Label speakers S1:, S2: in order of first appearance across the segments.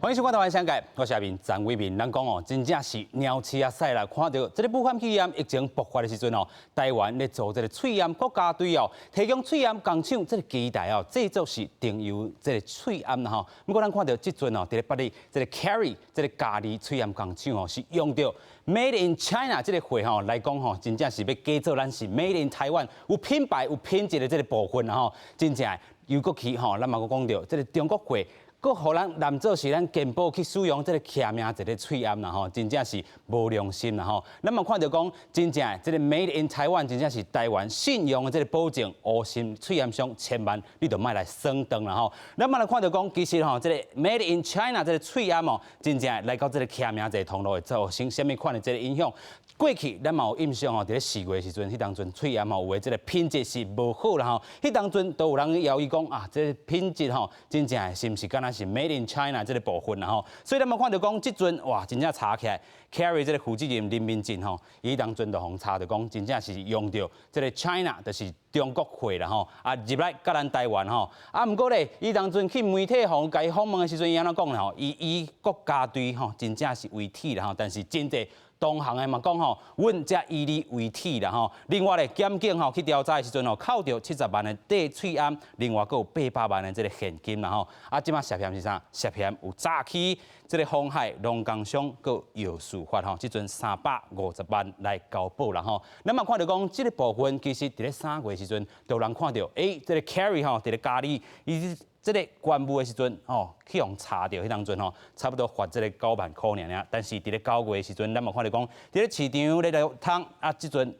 S1: 欢迎收看台湾商界，我是阿明张伟明。咱讲哦，真正是鸟鼠啊屎啦！看到这个武汉肺炎疫情爆发的时阵哦，台湾咧做这个喙炎国家队哦，提供喙炎工厂这个基地哦，制作是定由这个喙炎啦吼。不过咱看到即阵哦，伫咧北里这个 Carry 这个咖喱喙炎工厂哦，是用到 Made in China 这个货吼来讲吼，真正是要假做咱是 Made in Taiwan 有品牌有品质的这个部分啦吼，真正又过去吼，咱嘛阁讲到这个中国货。佫互咱男做是咱健保去使用这个卡名一个喙炎啦吼，真正是无良心啦吼。咱嘛看到讲，真正这个 Made in Taiwan 真正是台湾信用的这个保证，乌心喙炎上千万你就莫来算断啦吼。咱嘛来看到讲，其实吼这个 Made in China 这个喙炎哦，真正来到这个卡名这个通路会造成什么款的这个影响？过去咱嘛有印象吼，伫咧4月时阵，迄当阵喙炎吼有诶这个品质是无好啦吼，迄当阵都有人谣伊讲啊，这个品质吼真正是毋是敢若是 Made in China 这个部分啦吼，所以咱嘛看到讲，即阵哇真正查起来 ，Carry 这个负责人林明进吼，伊当阵就互查着讲，真正是用到这个 China 就是中国货啦吼，啊入来甲咱台湾吼，啊毋过咧，伊当阵去媒体互甲伊访问的时阵，伊安怎讲啦吼？以国家队吼真正是为体啦吼，但是真侪。同行的嘛讲吼，阮才以你为体啦吼。另外咧，检警吼去调查的时阵吼，扣着70万的底喙炎，另外佫有800万的这个现金啦吼。啊，即马涉嫌是啥？涉嫌有诈欺、这个妨害农工商佫药事法吼。即阵350万来交保啦吼。咱嘛看到讲，即个部分其实伫咧3月时阵，都有人看到，这个 Carry 吼，伫咧咖喱，伊。这个关务的时阵，哦，去用查到迄当阵吼，差不多罚这个9万块尔。但是伫咧9月的时阵，咱嘛看到讲，伫咧市场咧流通啊，即阵，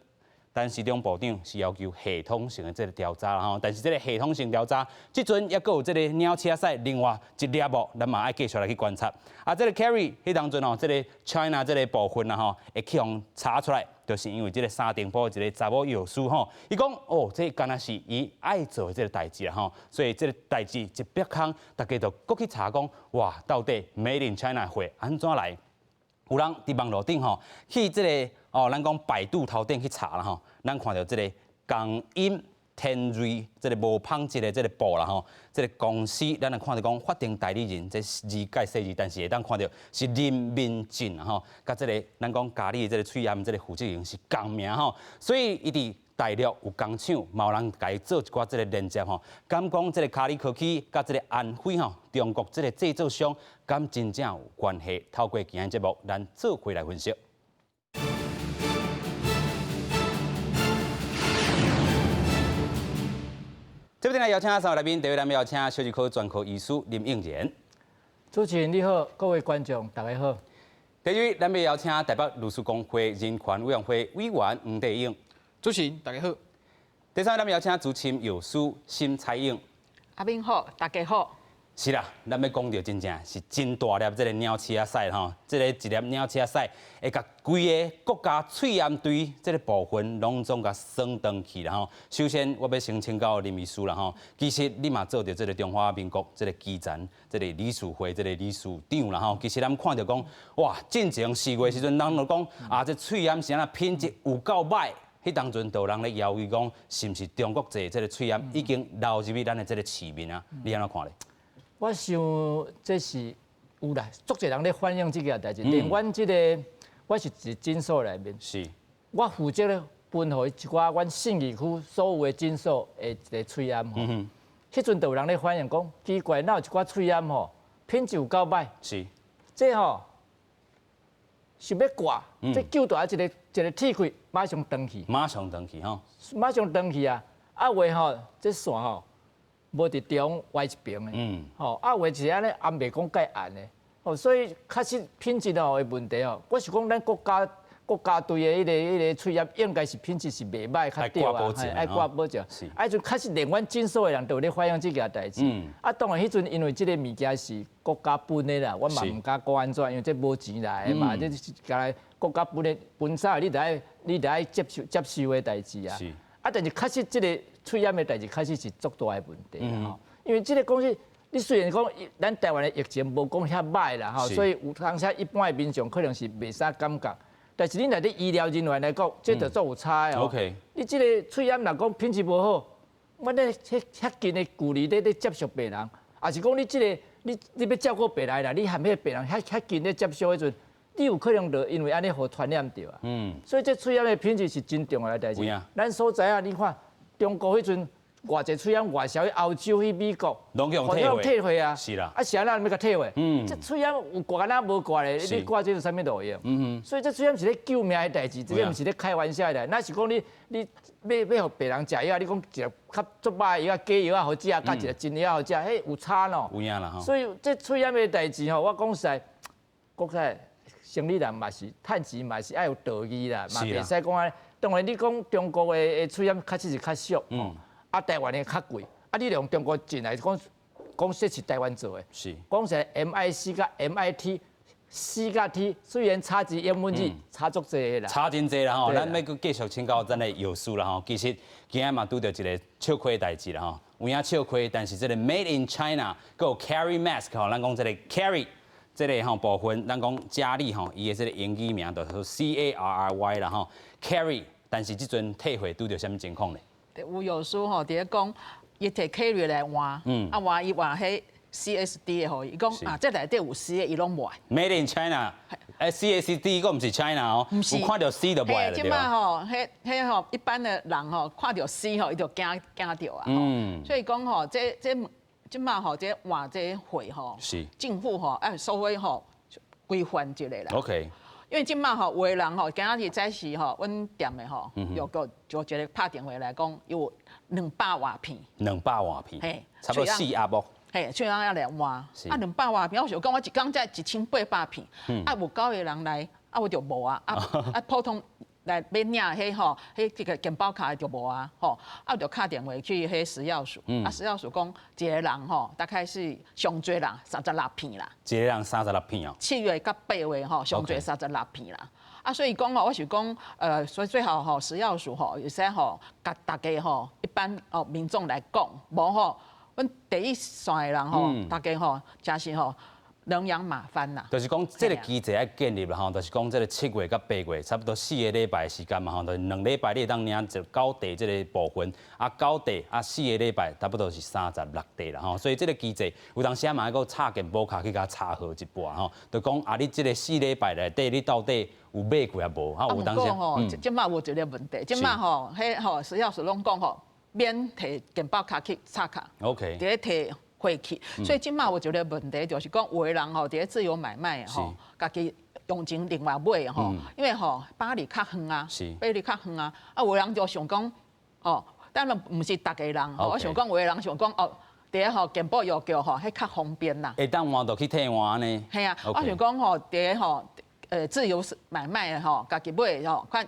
S1: 陈时中部长是要求系统性的这个调查啦吼。但是这个系统性调查，即阵也佫有这个鸟车赛，另外一粒哦，咱嘛爱继续来去观察。啊，这个 Carry 迄当阵哦，这个 China 这个部分啦吼，会去用查出来。就是因为这个沙丁堡一个查某药师吼，伊讲哦，这敢若是伊爱做的这个代志啦吼，所以这个代志一曝空，大家就搁去查讲，哇，到底 Made in China 货安怎来？有人伫网络顶吼，去这个哦，咱讲百度头顶去查啦吼，咱看到这个江阴天瑞这个无芳质的这个布啦吼，这个公司咱来看到讲法定代理人这字解释字，但是会当看到是林明进吼，甲这个咱讲咖喱这个喙炎这个负责人是共名吼，所以伊伫大陆有工厂，嘛有人家己做一寡这个连接吼，敢讲这个咖喱科技甲这个安徽吼中国这个制作商，敢真正有关系？透过今日节目，咱做回来分析。这边来邀请3位来宾，第一位咱邀请小儿科专科医师林应然。
S2: 主持人你好，各位观众大家好。
S1: 第二位咱要邀请台北律师公会人权委员会委员吴德英。
S3: 主持人大家好。
S1: 第三位咱要邀请资深药师辛彩英。
S4: 阿明好，大家好。
S1: 是啦，咱要讲到真正是真大粒这个鸟鼠仔屎吼，这个一粒鸟鼠仔屎会甲规个国家喙炎队这个部分拢总甲算断去啦吼。首先，我要先请教林医师啦吼，其实你嘛做着这个中华民国这个基层这个理事会这个理事长啦吼，其实咱看到讲，哇，进前4月时阵，人就讲啊，这喙炎是安那品质有够歹。迄当阵，就有人咧谣伊讲，是毋是中国製这个喙炎已经流入去咱的这个市面啊？你安怎看咧？
S2: 我想这是有啦，足侪人咧反映这件代志。连阮这个，我是一诊所内面，
S1: 是，
S2: 我负责咧分互一寡阮信义区所有的诊所的一个喙炎吼。迄阵就有人咧反映讲，奇怪，哪有一寡喙炎吼，品质有够歹。
S1: 是，
S2: 这吼想要挂，这救大一个铁开，马上断去。
S1: 马上断去吼。
S2: 马上断去啊！啊话吼，这线吼。无伫中歪一边的，吼啊，话是安尼，也袂讲介暗的，吼，所以确实品质吼的问题吼，我是讲咱国家队的迄个喙炎应该是品质是袂歹，较对啊，爱挂保证。啊，就确实连阮诊所的人都咧反映这件代志。啊，当然迄阵因为这个物件是国家分的啦，我嘛唔敢讲安怎，因为这无钱来的嘛，这是甲国家分的分啥，你得爱接受的代志啊。啊，但是确实这个喙炎的代志，确实是足大的问题吼。因为这个公司，你虽然讲咱台湾的疫情无讲遐歹啦吼，所以有当时一般的民众可能是袂啥感觉，但是你内底医疗人员来讲，这就足有差哦。你这个喙炎若讲品质无好，我咧遐近的距离咧接触病人，也是讲你这个你要照顾别人啦，你含迄别人遐近咧接受迄阵，你有可能就因为安尼互传染着啊。所以这喙炎的品质是真重要的代志。咱所在啊，你看中国迄阵。偌济喙炎外销去欧洲、去美国，
S1: 拢用
S2: 退货啊，
S1: 是啦，
S2: 啊，是安那要甲退货？这喙炎有挂哪无挂咧？你挂这是啥物路用？所以这喙炎是咧救命的代志，这个毋是咧开玩笑的。那是讲你要互别人食药，你讲一个较足歹的药、假药好食，甲一个真药好食，迄有差咯。
S1: 有影啦吼。
S2: 所以这喙炎的代志吼，我讲实在，国际生理人嘛是趁钱嘛是爱有道义啦，嘛袂使讲啊。当然你讲中国的喙炎确实是较俗。啊，台湾的较贵，啊，你用中国进来讲说是台湾做的，
S1: 是
S2: 讲是 MIC 甲 MIT、C 甲 T， 虽然差字英文字差足济的啦，
S1: 差真济啦吼，咱要继续请教咱的药师啦吼。其实今日嘛拄到一个笑亏代志啦吼，有影笑亏，但是这个 Made in China， 还有 Carry Mask 吼，咱讲这个 Carry 这个吼部分，咱讲佳丽吼，伊的这个英语名就是 CARRY 啦吼 ，Carry， 但是这阵退货拄到什么情况呢？
S4: 有药师吼，伫咧讲，伊摕 carry 来换，啊换伊换迄 CSD 的吼，伊讲啊，这内底有 C 的伊拢卖。
S1: Made in China， CACD 个毋是 China 哦，有看到 C 就卖了对吧？
S4: 即摆吼，迄吼一般的人吼，看到 C 吼，伊就惊着啊。所以讲吼，即摆吼，这换这货吼，
S1: 是
S4: 政府吼，收费吼规范一个啦。
S1: OK。
S4: 因为今麦吼，有的人吼，今仔日早时吼，阮店的吼，有个就一个拍电话来讲，有200瓦片
S1: ，200瓦片，
S4: 嘿，
S1: 差不多4盒无。
S4: 嘿，所以人要来换，啊200瓦片，我想讲我一工才1800片，啊有9个人来，啊我就无啊，普通来要领迄吼，迄个健保卡就无啊，吼，啊就打电话去迄食药署，啊食药署讲一个人吼，大概是上侪人36片啦，
S1: 一个人36片哦。
S4: 7月到8月吼，上侪36片啦。啊，所以讲哦，我是讲，所以最好吼，食药署吼，有使吼，甲大家吼，一般哦民众来讲，无吼，阮第一线的人吼，大家吼，真是吼。人仰马翻呐，
S1: 就是讲这个机制要建立啦吼，就是讲这个7月到8月，差不多4个礼拜的时间嘛吼，就是2礼拜你会当领就高地这个部分，啊高地啊4个礼拜差不多是36地啦吼，所以这个机制有当时嘛还佫插健保卡去甲插好一半吼，就讲啊你这个4礼拜内底你到底有买过啊无？啊有当时
S4: 吼，即摆无一个问题，即摆吼，迄吼食药署拢讲吼，免摕健保卡去插卡
S1: ，OK，
S4: 伫咧摕。会去，所以今麦我觉得问题就是讲，有的人吼，伫咧自由买卖吼，家己用钱另外买吼，因为吼巴黎较远啊，巴黎较远啊，啊有的人就想讲，哦，当然毋是逐个人，我想讲有的人想讲哦，伫咧吼健保药局吼，迄较方便啦。
S1: 会当换就去替换呢？
S4: 系啊，我想讲吼，伫咧吼自由买卖的吼，家己买吼，看。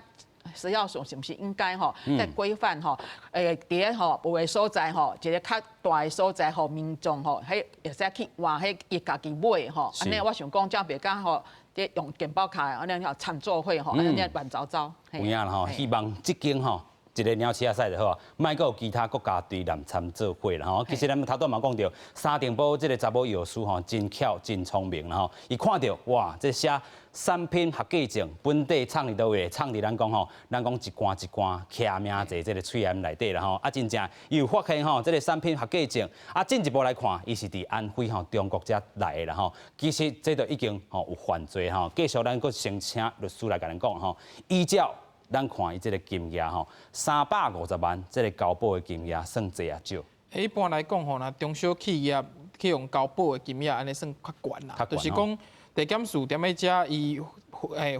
S4: 食药署是不是应该吼在规范吼？伫咧吼有个所在吼，一个较大的所在吼，民众吼，迄会使去换迄伊家己买吼。安尼我想讲，才袂讲吼，伫用健保卡安尼吼参做会吼，安尼乱糟糟。
S1: 有影啦吼，希望即间吼。一个鸟车赛就好啊，莫阁有其他国家队来参做伙啦吼。其实咱们头段嘛讲到，沙丁堡这个查某药师吼，真巧真聪明啦吼。伊看到哇，这写产品合格证，本地厂伫倒位，厂伫咱讲吼，咱讲一罐一罐刻名在这个喙炎内底啦吼。啊，真正伊有发现吼，这个产品合格证，啊进一步来看，伊是伫安徽吼中国遮来的啦吼。其实这都已经吼有犯罪吼。继续咱阁先请律师来甲咱讲吼，依照。咱看伊这个金额吼，350万，这个交保的金额算济啊少？
S3: 一般来讲吼，那中小企业去用交保的金额，安尼算较悬啦。就是讲地检署踮咧遮，伊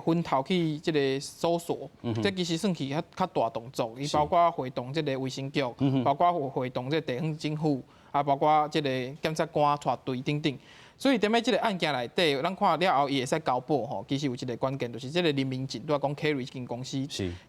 S3: 分头去这个搜索，这其实算是较大动作。伊包括会动这个卫生局，包括会动这地方政府，啊，包括这个检察官带队等等。所以踮咧即个案件内底，咱看了后，伊会使交保吼。其实有一个关键，就是即个林明进，拄仔讲 Carry 间公司，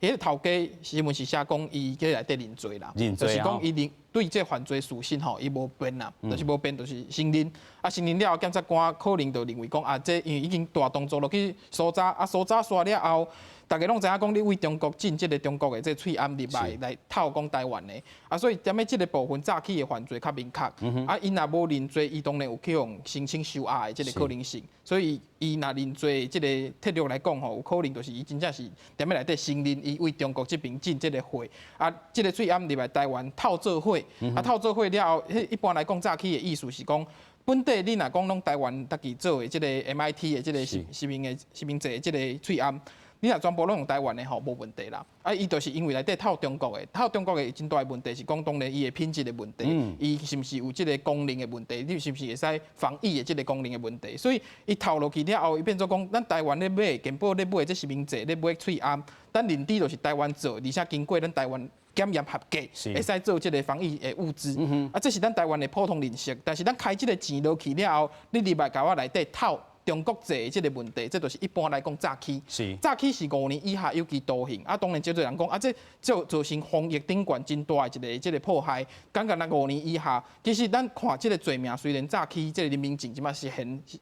S3: 伊个头家新闻是写讲伊喺内底认罪啦，就是讲伊对这犯罪属性吼，伊无变啦，就是无变，就是承认。啊，承认了后，检察官可能就认为讲啊，这因为已经大动作落去搜查，啊搜查刷了后。大家拢知影讲，你为中国进这个中国的这喙炎入来套讲台湾的，啊，所以踮咧这个部分早期的犯罪较明确，啊，因若无认罪，伊当然有去用申请收押的这个可能性，所以伊若认罪，这个铁律来讲吼，有可能就是伊真正是踮咧内底承认伊为中国这边进这个货，啊，这个喙炎入来台湾套做货，啊，套做货了后，一般来讲早期的意思是讲。本地你若讲拢台湾家己做的即个 MIT 的即个实名制的即个喙罨。你若全部拢用台湾的吼，无问题啦。啊，伊就是因为内底套中国的，套中国的真大的问题是讲，当然伊的品质的问题，伊是毋是有即个功能的问题，你是毋是会使防疫的即个功能的问题。所以伊套落去了后，伊变做讲，咱台湾咧买，健保咧买这实名制咧买喙罨，咱认知就是台湾做，而且经过咱台湾检验合格，会使做即个防疫的物资。啊，这是咱台湾的普通认识。但是咱开即个钱落去了后，你入来甲我内底套。中国制的这个问题，这就是一般来讲早期，早期是5年以下有期徒刑。啊，当然，真多人讲啊，这造成防疫顶悬真大的一个破坏，感觉咱5年以下。其实咱看这个罪名，虽然早期这个人民警即马是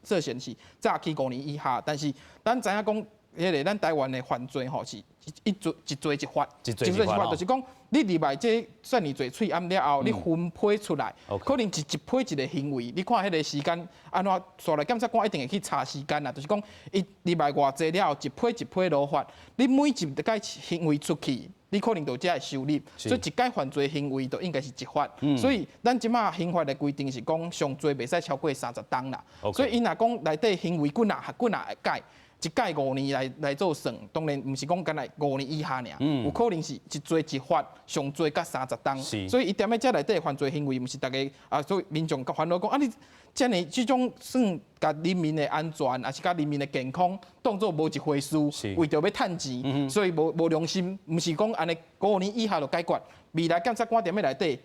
S3: 涉嫌是早期5年以下，但是咱知影讲，迄个咱台湾的犯罪吼是一罪一罚，就是讲你入来这算你罪喙罨了后，你分批出来，可能一批一个行为，你看迄个时间安怎刷来检察官一定会去查时间啦，就是讲伊入来偌济了后，一批落法，你每一届行为出去。你可能就只会受理，所以一届犯罪行为就应该是一罚。所以咱即马刑法的规定是讲上罪袂使超过30档啦。所以伊若讲内底行为滚啊会改。一届5年来做算，当然毋是讲干来5年以下尔，有可能是一罪一罚，上罪甲30档。所以伊踮咧遮内底犯罪行为，毋是大家啊，所以民众甲烦恼讲啊，你遮尔即种算甲人民的安全，还是甲人民的健康当做无一回事，为着要趁钱，所以无良心，毋是讲安尼5年以下就解决。未来检察官踮咧内底。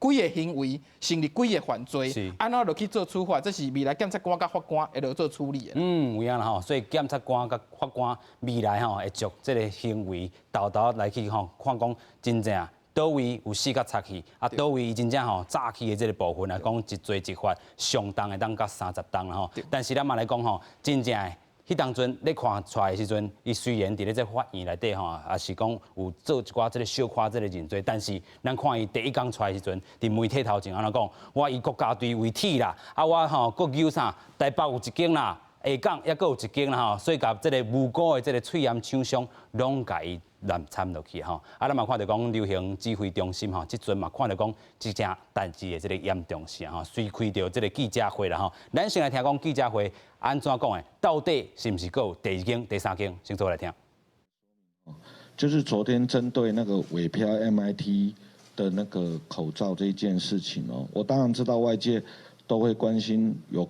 S3: 几个行为成立几个犯罪，安怎落去做处罚，这是未来检察官甲法官会落做处理的。
S1: 有影啦吼，所以检察官甲法官未来吼会就这个行为豆来去吼看讲真正倒位有死甲插去，啊倒位伊真正吼早期的这个部分来讲一罪一罚，相当会当甲30档啦吼。但是咱嘛来讲吼，真正的。迄当阵咧看出来的时阵，伊虽然伫咧这法院内底吼，也是讲有做一寡这个小夸这个认罪，但是咱看伊第一天出来的时阵，伫媒体头前安怎讲，我以国家队为体啦，啊我吼国有啥台北有一间啦，下港也佫有一间啦吼，所以甲这个无辜的这个喙罨厂商拢甲伊揽参落去吼，啊咱嘛看到讲流行指挥中心吼，即阵嘛看到讲即件代志的这个严重性吼，随开着这个记者会啦吼，咱先来听讲记者会安怎讲的，到底是毋是佫有第2间、第3间，先做来听。
S5: 就是昨天针对那个伪票 MIT 的那个口罩这一件事情哦，我当然知道外界都会关心有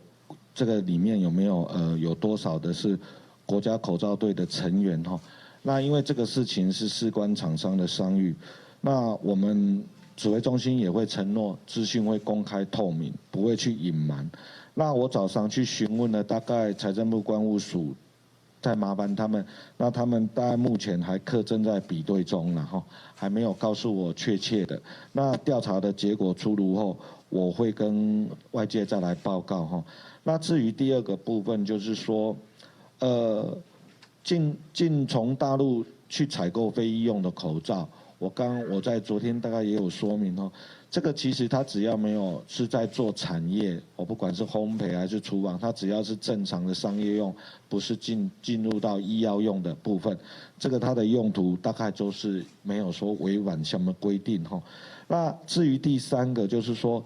S5: 这个里面有没有有多少的是国家口罩队的成员哈。那因为这个事情是事关厂商的商誉，那我们指挥中心也会承诺资讯会公开透明，不会去隐瞒。那我早上去询问了大概财政部关务署，再麻烦他们，那他们大概目前还正在比对中，然后还没有告诉我确切的。那调查的结果出炉后，我会跟外界再来报告哈。那至于第2个部分，就是说，从大陆去采购非医用的口罩，我在昨天大概也有说明哦，这个其实它只要没有是在做产业，不管是烘焙还是厨房，它只要是正常的商业用，不是进入到医药用的部分，这个它的用途大概就是没有说违反什么规定哈。那至于第3个就是说，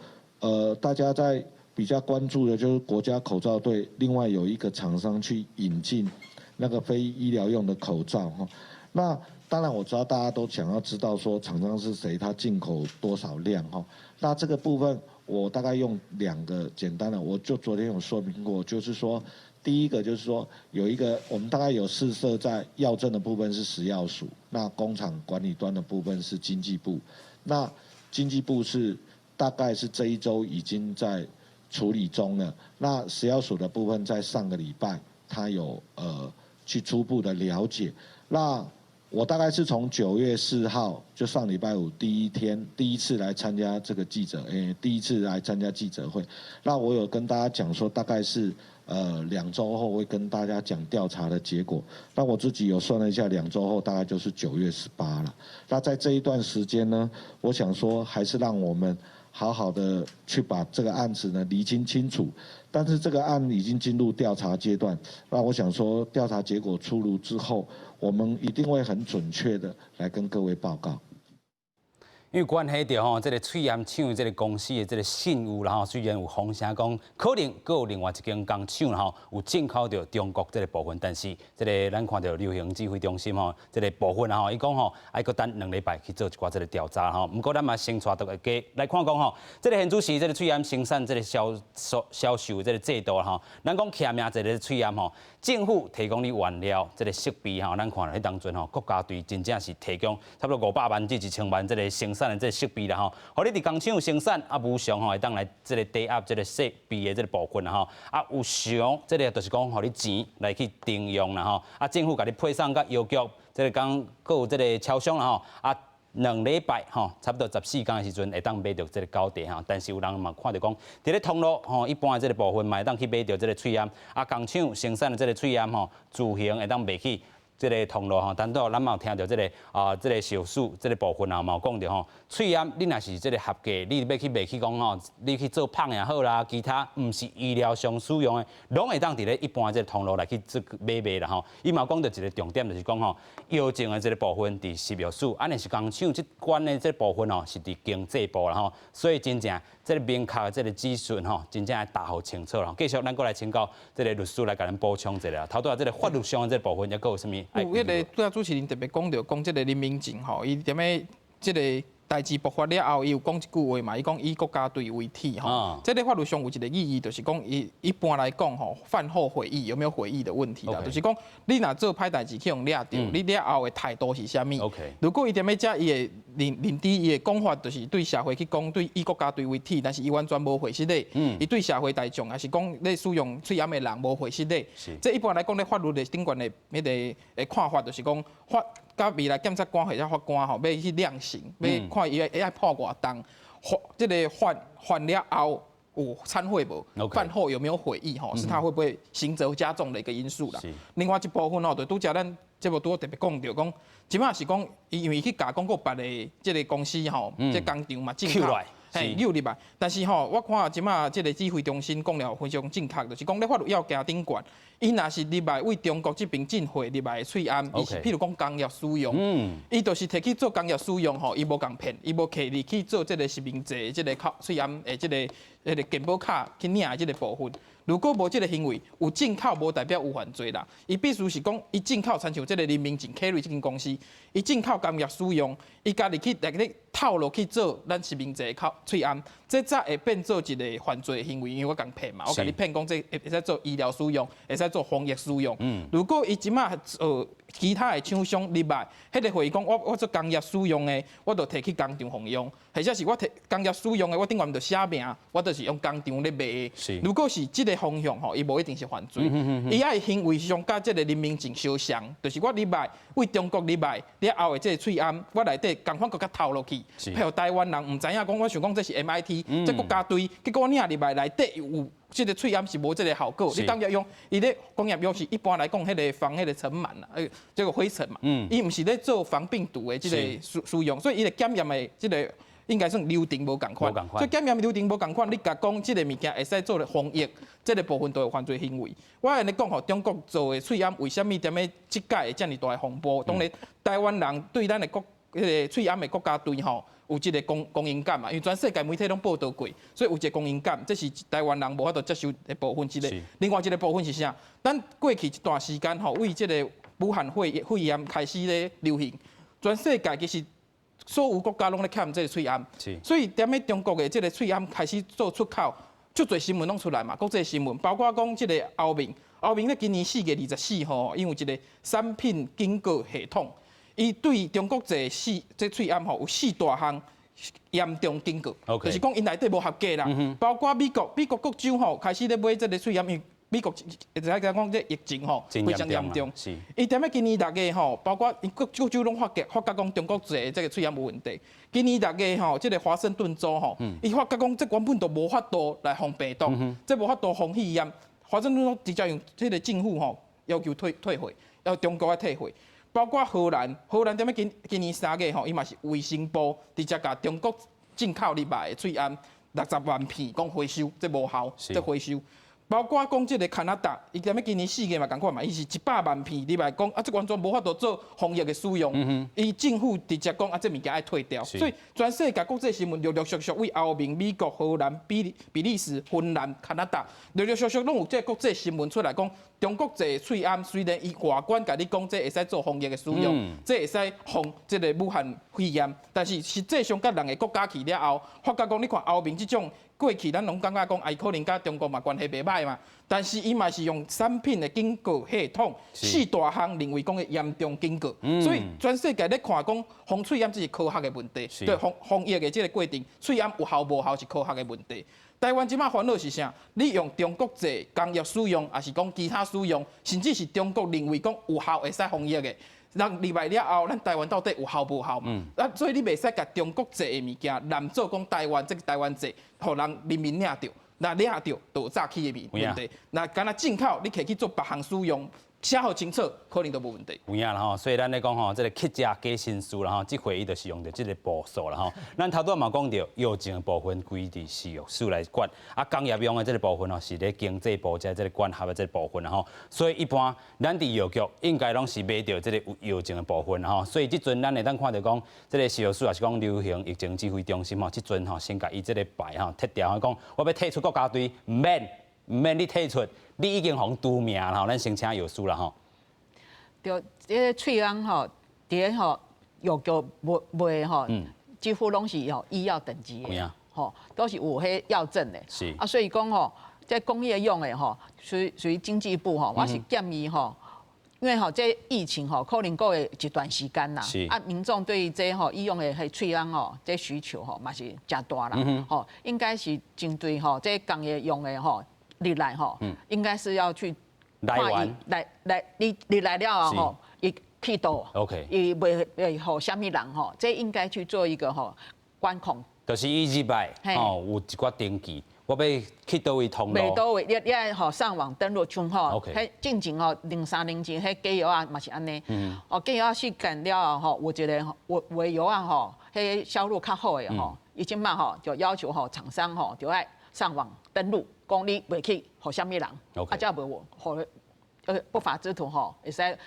S5: 大家在比较关注的就是国家口罩队，另外有一个厂商去引进那个非医疗用的口罩哈。那当然我知道大家都想要知道说厂商是谁，他进口多少量哈。那这个部分我大概用2个简单的，我就昨天有说明过，就是说第一个就是说有一个我们大概有试射在药证的部分是食药署，那工厂管理端的部分是经济部，那经济部是大概是这一周已经在处理中了，那食药署的部分在上个礼拜他有去初步的了解，那我大概是从9月4号，就上礼拜5第一次来参加这个第一次来参加记者会。那我有跟大家讲说，大概是2周后会跟大家讲调查的结果。那我自己有算了一下，2周后大概就是9月18了。那在这一段时间呢，我想说还是让我们好好的去把这个案子呢厘清清楚。但是这个案已经进入调查阶段，那我想说调查结果出炉之后，我们一定会很准确的来跟各位报告。
S1: 因为关系到吼，这个翠岩厂这个公司的这个信誉啦吼，虽然有风声讲可能还有另外一间工厂啦吼，有进口到中国这个部分，但是这个咱看到流行指挥中心吼，这个部分啦吼，伊讲吼，还搁等2礼拜去做一寡这个调查吼。不过咱嘛先带到个来看讲吼，这个现主是这个翠岩生产这个销售这个制度啦吼，咱讲徛名这个翠岩吼，政府提供你原料这个设备吼，咱看迄当阵吼，国家队真正是提供差不多500万至1000万这个生产的这个设备啦吼，互你伫工厂生产啊，无偿吼会当来这个抵押这个设备的这个部分啦吼，啊有偿这个就是讲互你钱来去定用啦吼，啊政府甲你配送甲邮局，这个讲搁有这个超商啦吼，啊2礼拜吼，差不多14天的时阵会当买到这个高地吼，但是有人嘛看到讲，伫咧通路吼，一般的这个部分嘛会当去买到这个翠岩，啊工厂生产的这个翠岩吼，自行会当卖去。这个通路吼，单独咱嘛有听到这个这个小数这个部分啊，嘛有讲到吼，翠岩你若是这个合格，你要去卖去讲吼，你去做芳也好啦，其他毋是医疗上使用的，拢会当伫咧一般这个通路来去做买啦吼。伊嘛讲到一个重点，就是讲吼，药证的这个部分伫10月数，安尼是工厂这关的这个部分吼，是伫经济部啦吼，所以真正这个明确的这个资讯吼，真正要大好清楚啦。继续咱过来请教这个律师来甲咱补充一下，头拄啊这个法律上的这个部分，还有啥物？
S3: 有迄个拄仔主持人特别讲到，讲即个林明正吼，伊踮咧即个代志爆发了后，伊有讲一句话嘛，伊讲以国家队为体吼。这个法律上有一个意义，就是讲一般来讲吼，饭后悔意有没有悔意的问题啦，就是讲你若做歹代志去用掠着，你了后的态度是啥物？如果伊踮咧遮伊的认知伊的讲法，就是对社会去讲，对以国家队为体，但是伊完全无悔失礼。伊对社会大众也是讲咧使用翠岩的人无悔失礼。这一般来讲咧，法律的顶悬的迄个看法，就是讲法甲未来检察官或者法官吼，要去量刑，要看伊爱判偌重，这个犯了后有忏悔无？犯后有没有悔意？吼，是他会不会刑责加重的一个因素啦。另外一部分吼，就拄则咱节目拄特别讲到讲，即马是讲，因为去加讲过别的即个公司吼，即工厂嘛进口。诱入来，但是吼，我看即马即个指挥中心讲了非常正确，就是讲咧法律要行顶悬，伊若是入来为中国这边进货入来的翠岩，伊是譬如讲工业使用，伊就是摕去做工业使用吼，伊无共骗，伊无摕入去做即个实名制即个靠翠岩的即个健保卡去领的即个部分。如果无即个行为，有进口无代表有犯罪啦。伊必须是讲，伊进口参像即个林明正 Kerry 这间公司，伊进口工业使用，伊家己去套路去做咱实名制靠翠岩，这才会变做一个犯罪行为。因为我讲骗嘛，我甲你骗讲这会使做医疗使用，会使做防疫使用。如果伊即马其他的厂商入来，迄个会讲我做工业使用的，我就摕去工厂服用，或者是我摕工业使用的，我顶悬就写名，我就是用工厂咧卖的。如果是即个方向吼，伊无一定是犯罪。伊爱行为上甲即个林明正相像，就是我入来为中国入来了后的即个翠岩，我内底共款国家套落去，配合台湾人唔知影讲，我想讲这是 MIT，这国家队，结果领入来内底有。即个翠岩是无即个效果，你当然用伊咧工业用是一般来讲，迄个防迄个尘螨啦，这个灰尘嘛，伊唔是咧做防病毒的即个使用，所以伊的检验的即个应该算流程无共款，所以检验流程无共款，你甲讲即个物件会使做防疫，即个部分都有犯罪行为。我安尼讲吼，中国做的翠岩为虾米踮咧即届会遮尔大的风波？当然，台湾人对咱的迄个翠岩的国家队吼。有一个公应感嘛，因为全世界媒体拢报道过，所以有一个公应感，这是台湾人无法度接受的部分之一。另外一个部分是啥？咱过去一段时间吼，为这个武汉肺炎开始咧流行，全世界其实所有国家拢咧欠这个翠岩，所以踮咧中国的这个翠岩开始做出口，足侪新闻拢出来嘛，国际新闻，包括讲这个欧明咧今年4月24号，因为一个产品警告系统。伊对中国这翠岩吼有4大项严重警告，就是讲因内底无合格啦。包括美国各州吼开始咧买这个翠岩，因为美国会使讲这疫情吼非常严重。伊踮咧今年大家吼，包括各州拢发觉讲中国这个翠岩无问题。今年大家吼，这个华盛顿州吼，伊发觉讲这原本都无法度来防病毒，这无法度防肺炎。华盛顿州直接用这个政府吼要求退回，要中国来退回。包括荷兰踮咧今年3月吼，伊嘛是卫生部直接甲中国进口入来的翠岩60万片，讲回收，这无效，这回收。包括讲即个加拿大，伊踮咧今年4月嘛共款嘛，伊是100万片，你来讲啊，这完全无法度做防疫的使用。伊政府直接讲啊，这物件爱退掉。所以全世界国际新闻陆陆续续为欧盟、美国、荷兰、比利时、芬兰、加拿大，陆陆续续拢有这国际新闻出来讲，中国这喙암虽然伊外观甲你讲这会使做防疫的使用，这会使防这个武汉肺炎，但是实际上甲人的国家去了后，发觉讲你看欧盟这种。过去咱拢感觉讲，伊可能甲中国嘛关系袂歹嘛，但是伊嘛是用产品的警告系统4大项认为讲的严重警告，所以全世界咧看讲防喙炎只是科学的问题，对防疫的这个过程，喙炎有效无效是科学的问题。台湾即马烦恼是啥？你用中国这工业使用，还是讲其他使用，甚至是中国认为讲有效会使防疫的。人入来了后，咱台湾到底有效无效嘛？所以你袂使甲中国制的物件揽做讲台湾这个台湾制，互人人民领着，那领着就有早起的问题。那干那进口，你可以去做别项使用。写好清楚，可能都无问题。
S1: 有影啦吼，所以咱咧讲吼，这个客家加薪书啦吼，这回伊就是用到这个步数啦吼。咱头拄嘛讲到，药证的部分归伫食药署来管，啊，工业用的这个部分吼，是咧经济部这个管辖的这个部分啦吼。所以一般咱伫药局应该拢是买到这个药证的部分啦吼。所以即阵咱会当看到讲，这个食药署也是讲流行疫情指挥中心吼，即阵吼先甲伊这个牌吼剔掉，讲我要退出国家队，唔免你退出。你已经互除名啦吼，咱先请药师啦吼。
S4: 对，这个喙炎吼，伫吼药局卖吼，几乎拢是有医药等级的，吼，都是有迄药证的。
S1: 是
S4: 啊，所以讲吼，这工业用的吼，属于经济部吼，我是建议吼。因为吼，这疫情吼，可能过一段时间啦。啊，民众对于这吼医用的迄喙炎吼，这需求吼嘛是真大啦。吼，应该是针对吼这工业用的吼。你来吼，应该是要去
S1: 来完
S4: 你来了吼，伊去倒
S1: ，OK，
S4: 伊袂互虾米人吼，这应该去做一个吼管控。
S1: 就是伊入来吼有一寡登记，我要去倒位通路。
S4: 袂倒位，你爱吼上网登录像吼，
S1: 迄
S4: 进前吼03、04，迄加油啊嘛是安尼。哦，加油啊去干了后吼，有一个维油啊吼，迄销路较好的吼，伊即马吼就要求吼厂商吼就爱上网登录。讲你袂去互虾米人，啊，才袂互不法之徒吼会使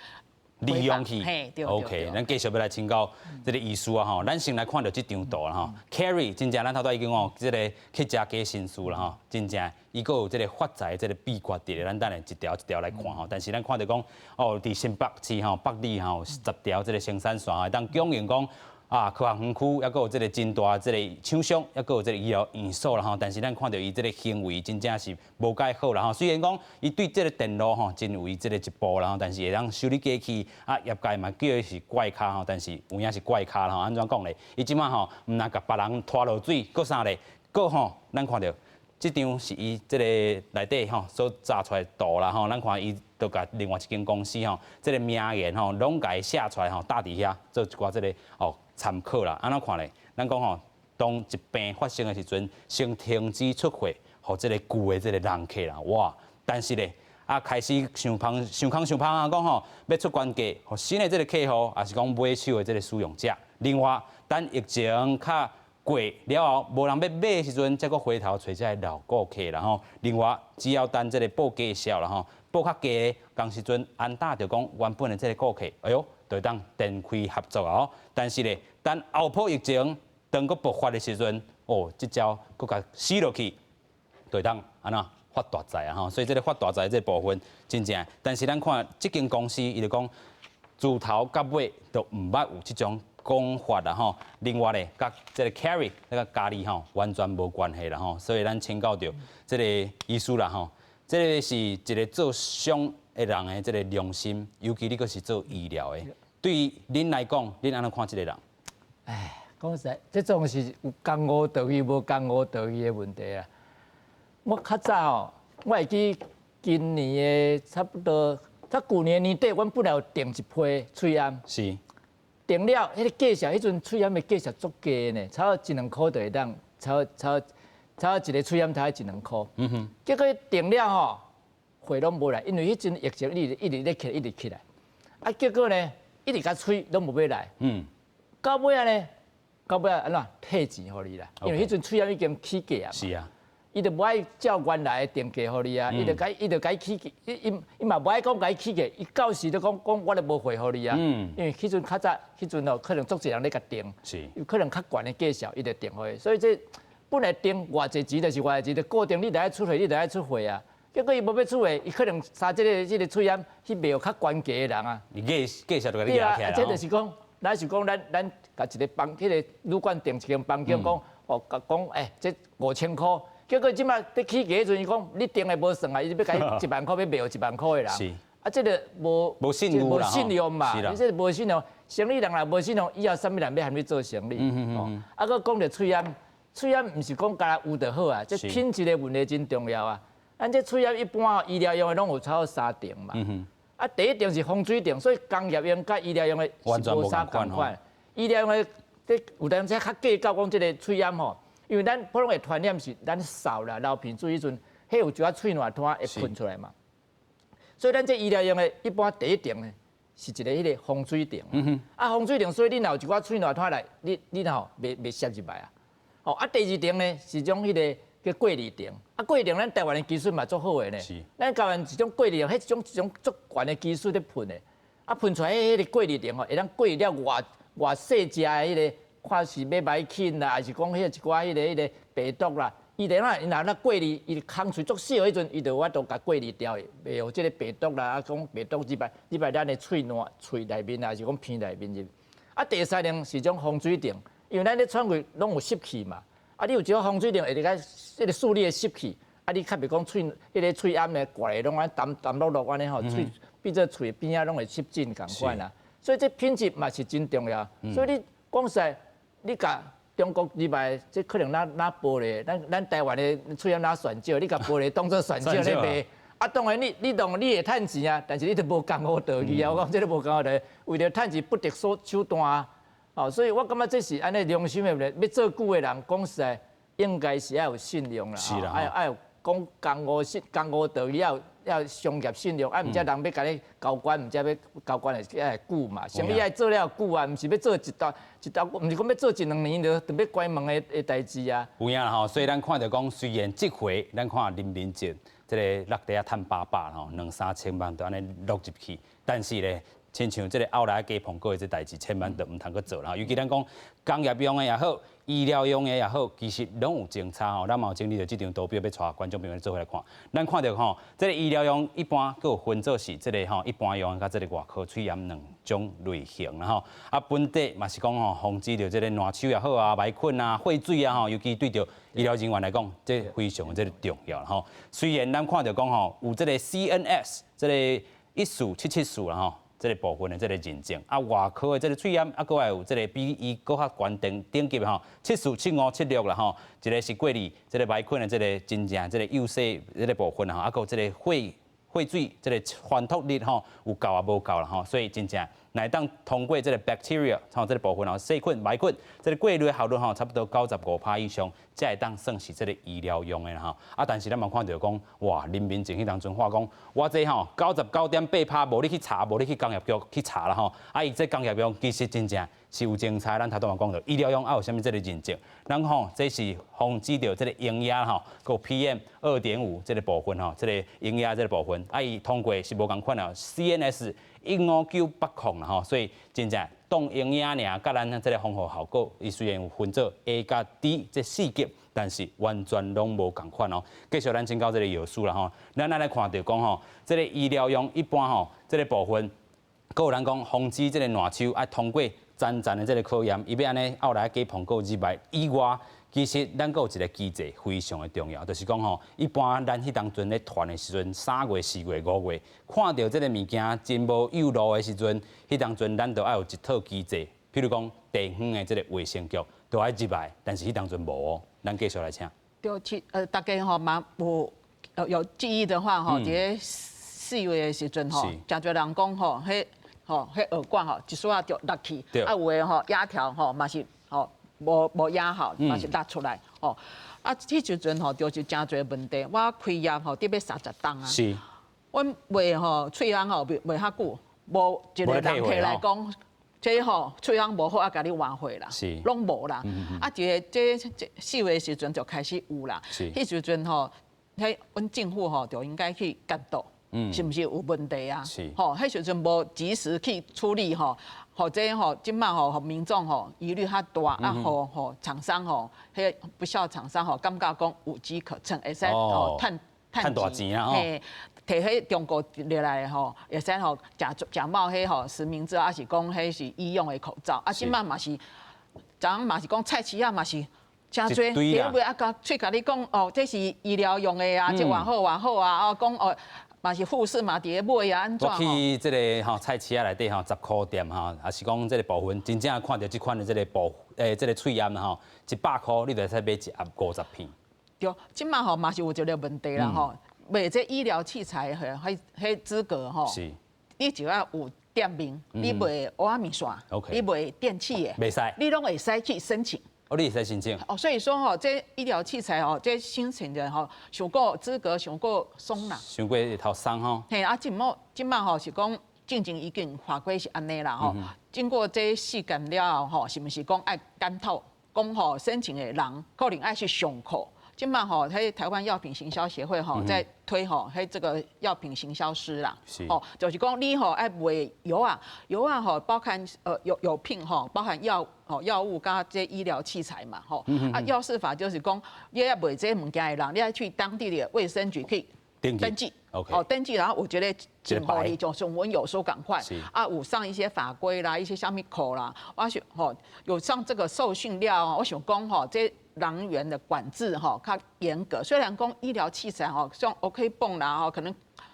S1: 利用去。
S4: 嘿，对
S1: OK， 咱继续要来请教这个医师啊吼，咱先来看到这张图啦吼 ，Carrie 真正咱头拄已经讲，这个客家加薪书啦吼，真正伊个有这个发财这个秘诀伫咧，咱等下一条一条来看吼。但是咱看到讲，哦，伫新北市吼北里吼10条这个生产线啊，当供应讲。啊，科学园区还佫有即个真大即个厂商，还佫有即个医疗院所啦吼。但是咱看到伊即个行为真正是无介好啦吼。虽然讲伊对即个电路吼真有伊即个一步啦吼，但是会当修理机器啊，业界嘛叫伊是怪咖吼，但是有影是怪咖啦吼。安怎讲咧？伊即马吼毋若甲别人拖落水，佫啥咧？佫吼，咱看到即张是伊即个内底吼所炸出来图啦吼。咱看伊。都甲另外一间公司吼，即个名言吼，拢甲伊写出来吼，搭伫遐做一寡即个哦参考啦。安怎看咧？咱讲吼，当一病发生的时阵，先停止出货，互即个旧的即个人客啦。哇！但是咧，啊开始想芳啊，讲吼要出关价，互新的即个客户，也是讲买手的即个使用者。另外，等疫情较过了后，无人要买的时阵，再搁回头找这老顾客啦吼。另外，只要等即个报价销啦吼。报较低的，当时阵安大就讲原本的这个顾客，哎呦，就当展开合作啊！但是咧，等后波疫情当个爆发的时阵，哦，这招佫甲死落去，就当安那发大财啊！吼，所以这个发大财这部分真正，但是咱看这间公司，伊就讲自头到尾都毋捌有这种讲法啦吼。另外咧，甲这个 Carrie 那个家里吼完全无关系啦吼，所以咱请教到这个医师啦吼。这个是一个做商的人的这个良心，尤其你佫是做医疗的，对于恁来讲，恁安怎看这个人？
S2: 哎，讲实在，这种是有江湖道义无江湖道义的问题啊。我较早哦，我会记今年的差不多，去年年底，阮本来有订一批喙炎，
S1: 是
S2: 订了，迄个价钱，迄阵喙炎的价钱足低呢，差不多1、2块就会当，差一个喙炎才1、2块。结果订了吼，货拢无来，因为迄阵疫情一直咧起，一直起来。啊，结果呢，一直甲喙拢无要来。到尾啊安怎退钱互你啦？因为迄阵喙炎已经起价啊。
S1: 是啊。
S2: 伊就无爱照原来的定价互你啊，伊就该起价，伊嘛无爱讲该起价，伊到时就讲我就无回互你啊，因为迄阵较早，迄阵哦可能足侪人咧甲定，有可能较悬的价销，伊就定互伊，所以这本来定偌济钱就是偌济钱，就固定你就爱出货，你就爱出货啊。结果伊无要出货，伊可能杀这个喙烟去卖较悬价的人啊。
S1: 你介绍就给你压起来
S2: 这就是讲，咱是讲咱甲一个房，迄个旅馆订一间房间，讲讲这5000块。结果即马在起价迄阵，伊讲你订的无算啊，伊要甲你1万块要卖1万块的人。
S1: 是。
S2: 啊，这个无
S1: 信用嘛，
S2: 你这无信用，生意人也无信用，以后啥物人要含你做生意？啊，佮讲着喙烟，喙烟毋是讲干有就好啊，这品质的问题真重要啊。咱这喙烟一般医疗用的拢有超过3定嘛。啊，第一定是风水定，所以工业用甲医疗用的是无啥共款。医疗用的，有当时较计较讲这个喙烟吼。因为咱普通的传染是咱扫啦、流鼻水迄阵，迄有一寡喙烂摊会喷出来嘛。所以咱这医疗用的，一般第一定呢是一个迄个风水定。啊，风水定，所以你若有一寡喙烂摊来，你吼袂摄入来啊。哦，啊，第二定呢是种迄个叫过滤定。啊，过滤定咱台湾的技术嘛足好的呢。咱台湾一种过滤定，迄一种足悬的技术咧喷的。啊，喷出来迄个过滤定吼，会当过滤了偌细只的迄个。看是马白菌啦，还是讲迄一寡迄个病毒啦，伊若那过滤，伊空喙足小迄阵，伊就有法度甲过滤掉，袂有即个病毒啦，啊讲病毒入来咱的喙内面啊，还是讲鼻内面入。啊，第三定是种风水定，因为咱咧喘气拢有湿气嘛，啊你有一个风水定会甲迄个树立的湿气，啊你较袂讲迄个喙暗的挂的拢安澹落安尼吼，喙闭做喙边仔拢会湿疹共款啊，所以这品质嘛是真重要，所以你讲实在。你甲中国入来，这可能拿玻璃，咱台湾的喙烟拿选少，你甲玻璃当做选少咧卖。啊，当然你当你会趁钱啊，但是你都无讲好道义啊。我讲这个无讲好道义，为了趁钱不择手段啊。哦，所以我感觉这是安尼良心的问题。要做久的人，讲实在应该是要有信用啦。
S1: 是啦，
S2: 要有讲江湖道义，要商业信用，啊，毋则人要甲你交关，毋则要交关会久嘛。生意爱做了久啊，毋是要做一道，毋是讲要做1、2年就要关门的代志啊。
S1: 有影啦吼，所以咱看到讲，虽然这回咱看林明杰这个落地啊趁800吼，2、3千万都安尼落入去，但是咧，亲像这个后来加捧过的这代志，千万都唔通去做啦。尤其咱讲工业用的也好，医疗用的也好，其实拢有前差吼。咱嘛有整理着这张图表，要带观众朋友做回来看。咱看到吼，这个医疗用一般佫有分做是这个吼一般用甲这个外科喙炎2种类型啦吼。啊，本地嘛是讲吼，防止着这个烂手也好啊、霉菌啊、血水啊吼，尤其对着医疗人员来讲，这非常这个重要啦吼。虽然咱看到讲吼，有这个 CNS 这个14774啦吼。这个部分的这个认证，啊，外科的这个喙炎，啊，佫还有这个比伊佫较悬等级的吼，74、75、76啦吼，一个是过滤这个霉菌的这个真正这个幼细这个部分吼，啊，佫有这个血水这个穿透力吼有够啊无够啦吼，所以真正乃当通过这个 bacteria 吼这个部分吼细菌、霉菌，这个过滤的效率吼差不多95%以上，才会当算是这个医疗用的啦吼。啊，但是咱嘛看到讲，哇，林明正迄当阵话讲，我这吼99.8%无你去查，无你去工业局去查啦吼。啊，伊这工业用其实真正是有前菜，咱头拄嘛讲到医疗用啊有啥物这个认证，咱吼这是防止到这个营养吼，佮 PM2.5这个部分吼，这个营养这个部分，啊伊通过是无共款啊 ，CNS 15980啦吼，所以真正当营养尔，甲咱这个防护效果，伊虽然有分做 A 甲 D 这4级，但是完全拢无共款哦。继续咱请教这个药师啦吼，咱来看到讲吼，这个医疗用一般吼，这个部分，佮有人讲防止这个烂手，啊通过真正的这个考验，伊要安尼后来加碰过之外以外。其实咱佫有一个机制非常的重要，就是讲吼，一般咱迄当阵咧传的时阵，3月、4月、5月，看到这个物件真无有路的时阵，迄当阵咱就要有一套机制，譬如讲地方的这个卫生局都爱入来，但是迄当阵无哦。咱继续来请。
S4: 对，大家吼嘛有记忆的话吼，伫4月的时阵吼，真侪人讲吼，迄耳管吼，一束啊就落去，啊有诶吼压条吼嘛是吼。无压好，嘛是拉出来哦。啊，迄时阵吼就是真侪问题。我开业吼得要30档啊。
S1: 是。
S4: 阮卖吼喙烟吼卖较久，无一个人摕来讲，这吼喙香无好啊，甲你换货啦，
S1: 是
S4: 拢无啦。啊，一个这4月时阵就开始有啦。
S1: 是
S4: 迄时阵吼，迄阮政府吼就应该去监督，是毋是有问题啊？
S1: 是
S4: 吼，迄时阵无及时去处理吼，或者吼，即摆吼，民众吼疑虑较大，啊，吼厂商吼，迄不孝厂商吼，感觉讲有机可乘，会使吼
S1: 趁大钱啊！吼。
S4: 摕迄中国入来的吼，会使吼假冒迄吼实名制，还是讲迄是医用的口罩，啊，即摆嘛是，昨昏嘛是讲菜市啊嘛是真多，伫尾啊甲喙甲你讲哦，这是医疗用的啊，这偌好啊，哦讲哦。嘛是护士嘛，伫咧买啊，安怎
S1: 我去这个吼菜市啊内底吼10块店吼，也是讲这个部分真正看到这款的这个这个喙烟吼，100块你就使买一盒50片。
S4: 对，即摆吼嘛是有一个问题啦吼，卖这医疗器材迄资格吼，
S1: 是，
S4: 你就要有店名，你卖蚵仔面线，你卖电器的，
S1: 袂使，
S4: 你拢会使去申请。
S1: 哦，你会使申请。
S4: 哦，所以说吼，这医疗器材吼，这申请的吼，上过资格上过松啦。
S1: 上过头松吼。
S4: 嘿，啊，即摆吼是讲进前已经法规是安尼啦吼，经过这细检了后吼，是毋是讲爱检讨，讲吼申请的人可能爱去上课。今嘛吼，迄台湾药品行销协会吼在推吼，迄这个药品行销师啦，哦，就是讲你吼爱卖药啊吼，包含有品吼，包含药物加这医疗器材嘛吼，啊药事法就是讲你要卖这物件的人，你要去当地的卫生局去登记。哦，登记，然后我觉得今后你就是我们有时候赶快啊，有上一些法规啦，一些虾米口啦，我想吼有上这个受训了，我想讲吼这。人员的管制吼较严格，虽然讲医疗器材吼像 OK 泵啦吼，可能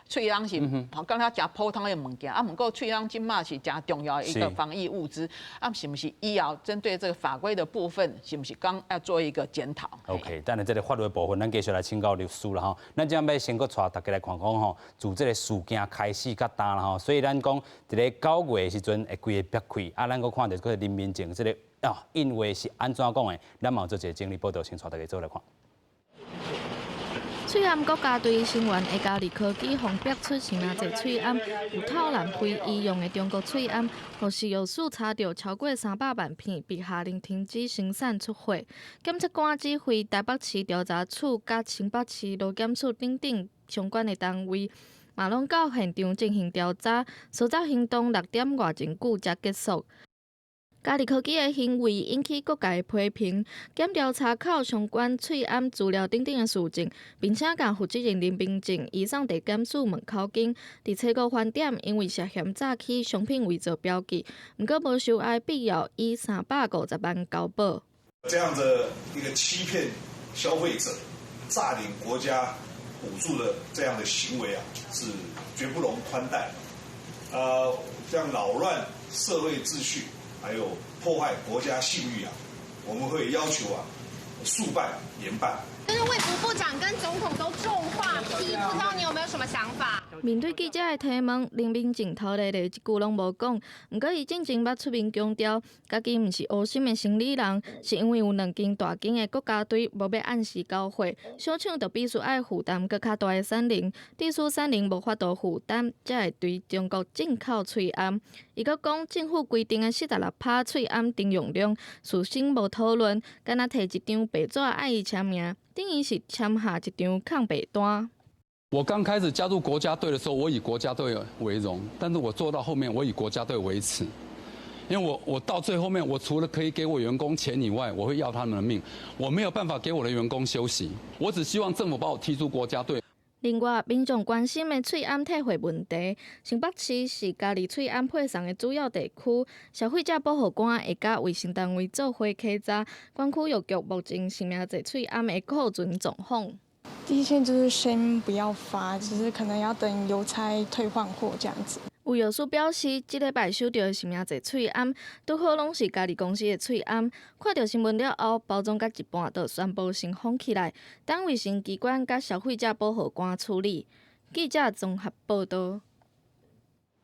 S4: 喙香是刚才食普通的物件，啊，不过喙香今嘛是加重要的一个防疫物资，啊，是不是医疗针对这个法规的部分，是不是刚要做一个检讨
S1: ？OK， 但是这个法律部分，咱继续来请教律师啦吼。咱今要先搁带大家来看看吼，自这个事件开始到呾啦吼，所以咱讲伫咧9月的时阵会规个撇开，啊，咱搁看到个林明正这个。啊，因为是安怎讲的？咱嘛做一个整理报道，先带大家做来看。
S6: 喙罨国家队成员会家里科技防逼出成啊侪喙罨有透蓝非医用的中国喙罨，或是有数查到超过300万片，被下令停止生产出货。检察官指挥台北市调查处甲新北市路检署等等相关的单位，嘛拢到现场进行调查，搜查行动6点外钟久才结束。嘉里科技的行为引起各界的批评，检调查考相关喙罨资料等等的事情，并且将负责人林明正移送地检署门口警。伫车库饭店，因为涉嫌诈欺商品伪造标记，不过无受碍必要，以350万交保。
S7: 这样的一个欺骗消费者、诈领国家补助的这样的行为啊，是绝不容宽待。这样扰乱社会秩序。还有破坏国家信誉啊，我们会要求速办严办。
S8: 但是卫福部长跟总统都重话批，不知道你有没有什么想法？
S6: 面对记者的提问，林明正头咧一句拢无讲。不过伊正捌出面强调，家己毋是恶心的生理人，是因为有2间大间的国家队无要按时交货，小厂就必须爱负担更较大的产能，致使产能无法度负担，才会对中国进口喙罨。伊阁讲，政府规定的46趴喙罨订用量，事先无讨论，敢若摕一张白纸爱伊签名，等于是签下一张抗白单。
S9: 我刚开始加入国家队的时候，我以国家队为荣，但是我做到后面，我以国家队为耻。因为我到最后面，我除了可以给我员工钱以外，我会要他们的命，我没有办法给我的员工休息。我只希望政府把我踢出国家队。
S6: 另外，民众关心的喙罨退货问题，新北市是嘉义喙罨配送的主要地区，消费者保护官会甲卫生单位做伙稽查，管区药局目前是名侪喙罨的库存状况。
S10: 第一线就是先不要发，只是可能要等邮差退换货这样子。
S6: 有药师表示，即礼拜收到的是名侪喙罨，拄好拢是家己公司的喙罨。看到新闻了后，包装甲一半就宣布先封起来，等卫生机关甲消费者保护官处理。记者综合报道。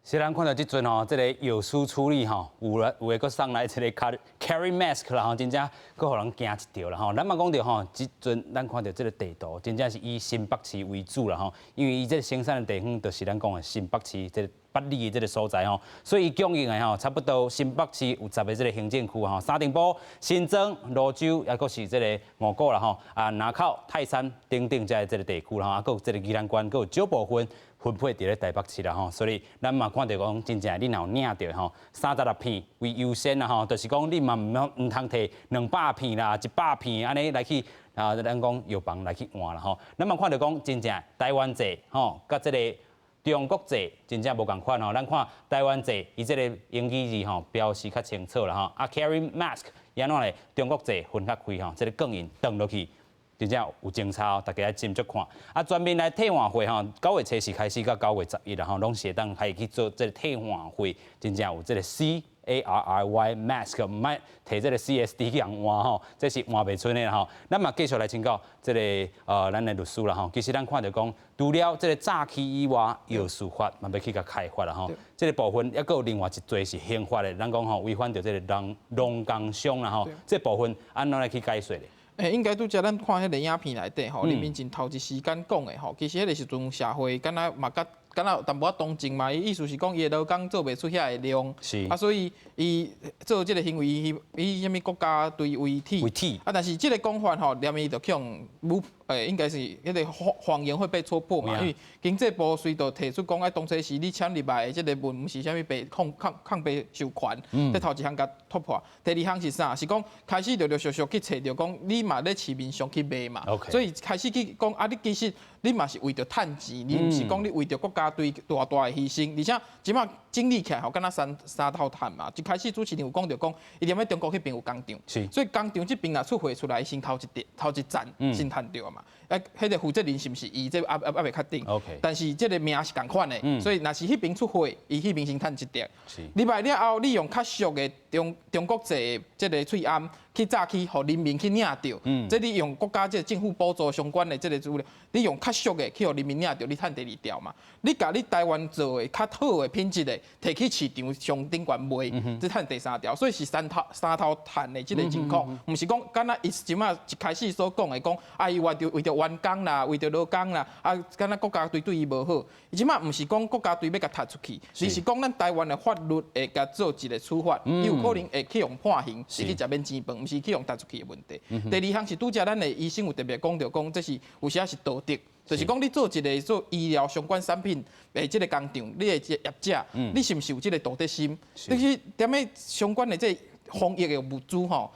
S1: 是咱看到即阵吼，这个药师处理吼，有诶佫送来一个 carry mask 啦吼，真正佫互人惊一跳啦吼。咱嘛讲到吼，即阵咱看到这个地图，真正是以新北市为主啦吼，因为伊这个生产的地方就是咱讲的新北市这个北里的这个所在吼，所以伊供应的吼，差不多新北市有10个这个行政区吼，沙丁埔、新庄、蘆洲，也佫是这个五股啦吼，南口、泰山等等这个地区啦吼，啊，佫有这个宜兰县，佫有少部分。分配伫咧台北市啦吼，所以咱嘛看到讲，真正你若有领着吼，36片为优先啦吼，就是讲你嘛唔通摕200片啦、100片安尼来去咱讲药房来去换啦吼。咱嘛看到讲，真正台湾济吼，甲即个中国济真正无共款吼。咱看台湾济，伊即个英语字吼标示较清楚啦吼。啊 ，carry mask 安怎咧？中国济分较开吼，即个供应转落去。真正有精彩哦，大家来斟酌看。啊，专门来替换会吼，9月初4开始到9月11啦吼，拢是当还去做这个替换会，真正有这个 CARRY mask， 唔卖摕这个 CSD 去人换吼，这是换袂出的吼。咱嘛继续来请教这个咱的律师啦吼。其实咱看到讲，除了这个诈欺以外，药事法嘛要去甲开发啦吼。这个部分还佫有另外一罪是刑法的，咱讲吼违反着这个农工伤啦吼。这部分安怎来去解说咧？
S3: 应该拄则咱看迄个影片内底吼，林明真头一时间讲的吼，其实迄个时阵社会敢若嘛敢若淡薄仔同情嘛，伊意思是讲伊的劳工做袂出遐个量，啊，所以伊做即个行为，以啥物国家队为体，啊，但是即个讲法吼，连伊就去用应该是迄个谎言会被戳破嘛，因为经济部随着提出讲，当初是你签入来的即个文，毋是啥物被抗被授权，这头一项甲突破。第二项是啥？是讲开始陆续去找着讲，你嘛咧市面上去卖嘛，所以开始去讲啊，你其实你嘛是为着趁钱，你毋是讲你为着国家队大的牺牲，而且即马整理起来吼，敢若三头炭嘛。一开始主持人有讲着讲，伊踮咧中国迄边有工厂，所以工厂这边若出货出来先头一站先趁着嘛。迄个负责人是毋是伊？这未确定。但是这个名是共款的，所以若是迄边出货，伊迄边先趁一点。入来了后，你用较俗的中国籍这个喙罨去早起，互人民去领着。这你用国家这政府补助相关的这个资料，你用较俗的去互人民领着，你趁第2条嘛。你甲你台湾做的较好的品质的，摕去市场上顶悬卖，这趁第3条。所以是三头炭的这个情况，毋是讲敢若伊即马一开始所讲的讲，啊伊为着员工啦，为着劳工啦，啊，敢若国家队对伊无好，伊即马毋是讲国家队要甲踢出去，而是讲咱台湾的法律会甲做一个处罚，伊有可能会去用判刑，是去食免钱饭，毋是去用踢出去的问题。第2项是拄则咱的医生有特别讲着讲，这是有时是道德，就是讲你做一个做医疗相关产品的这个工厂，你的业者，你是毋是有这个道德心？就是踮咧相关的这防疫的物资吼。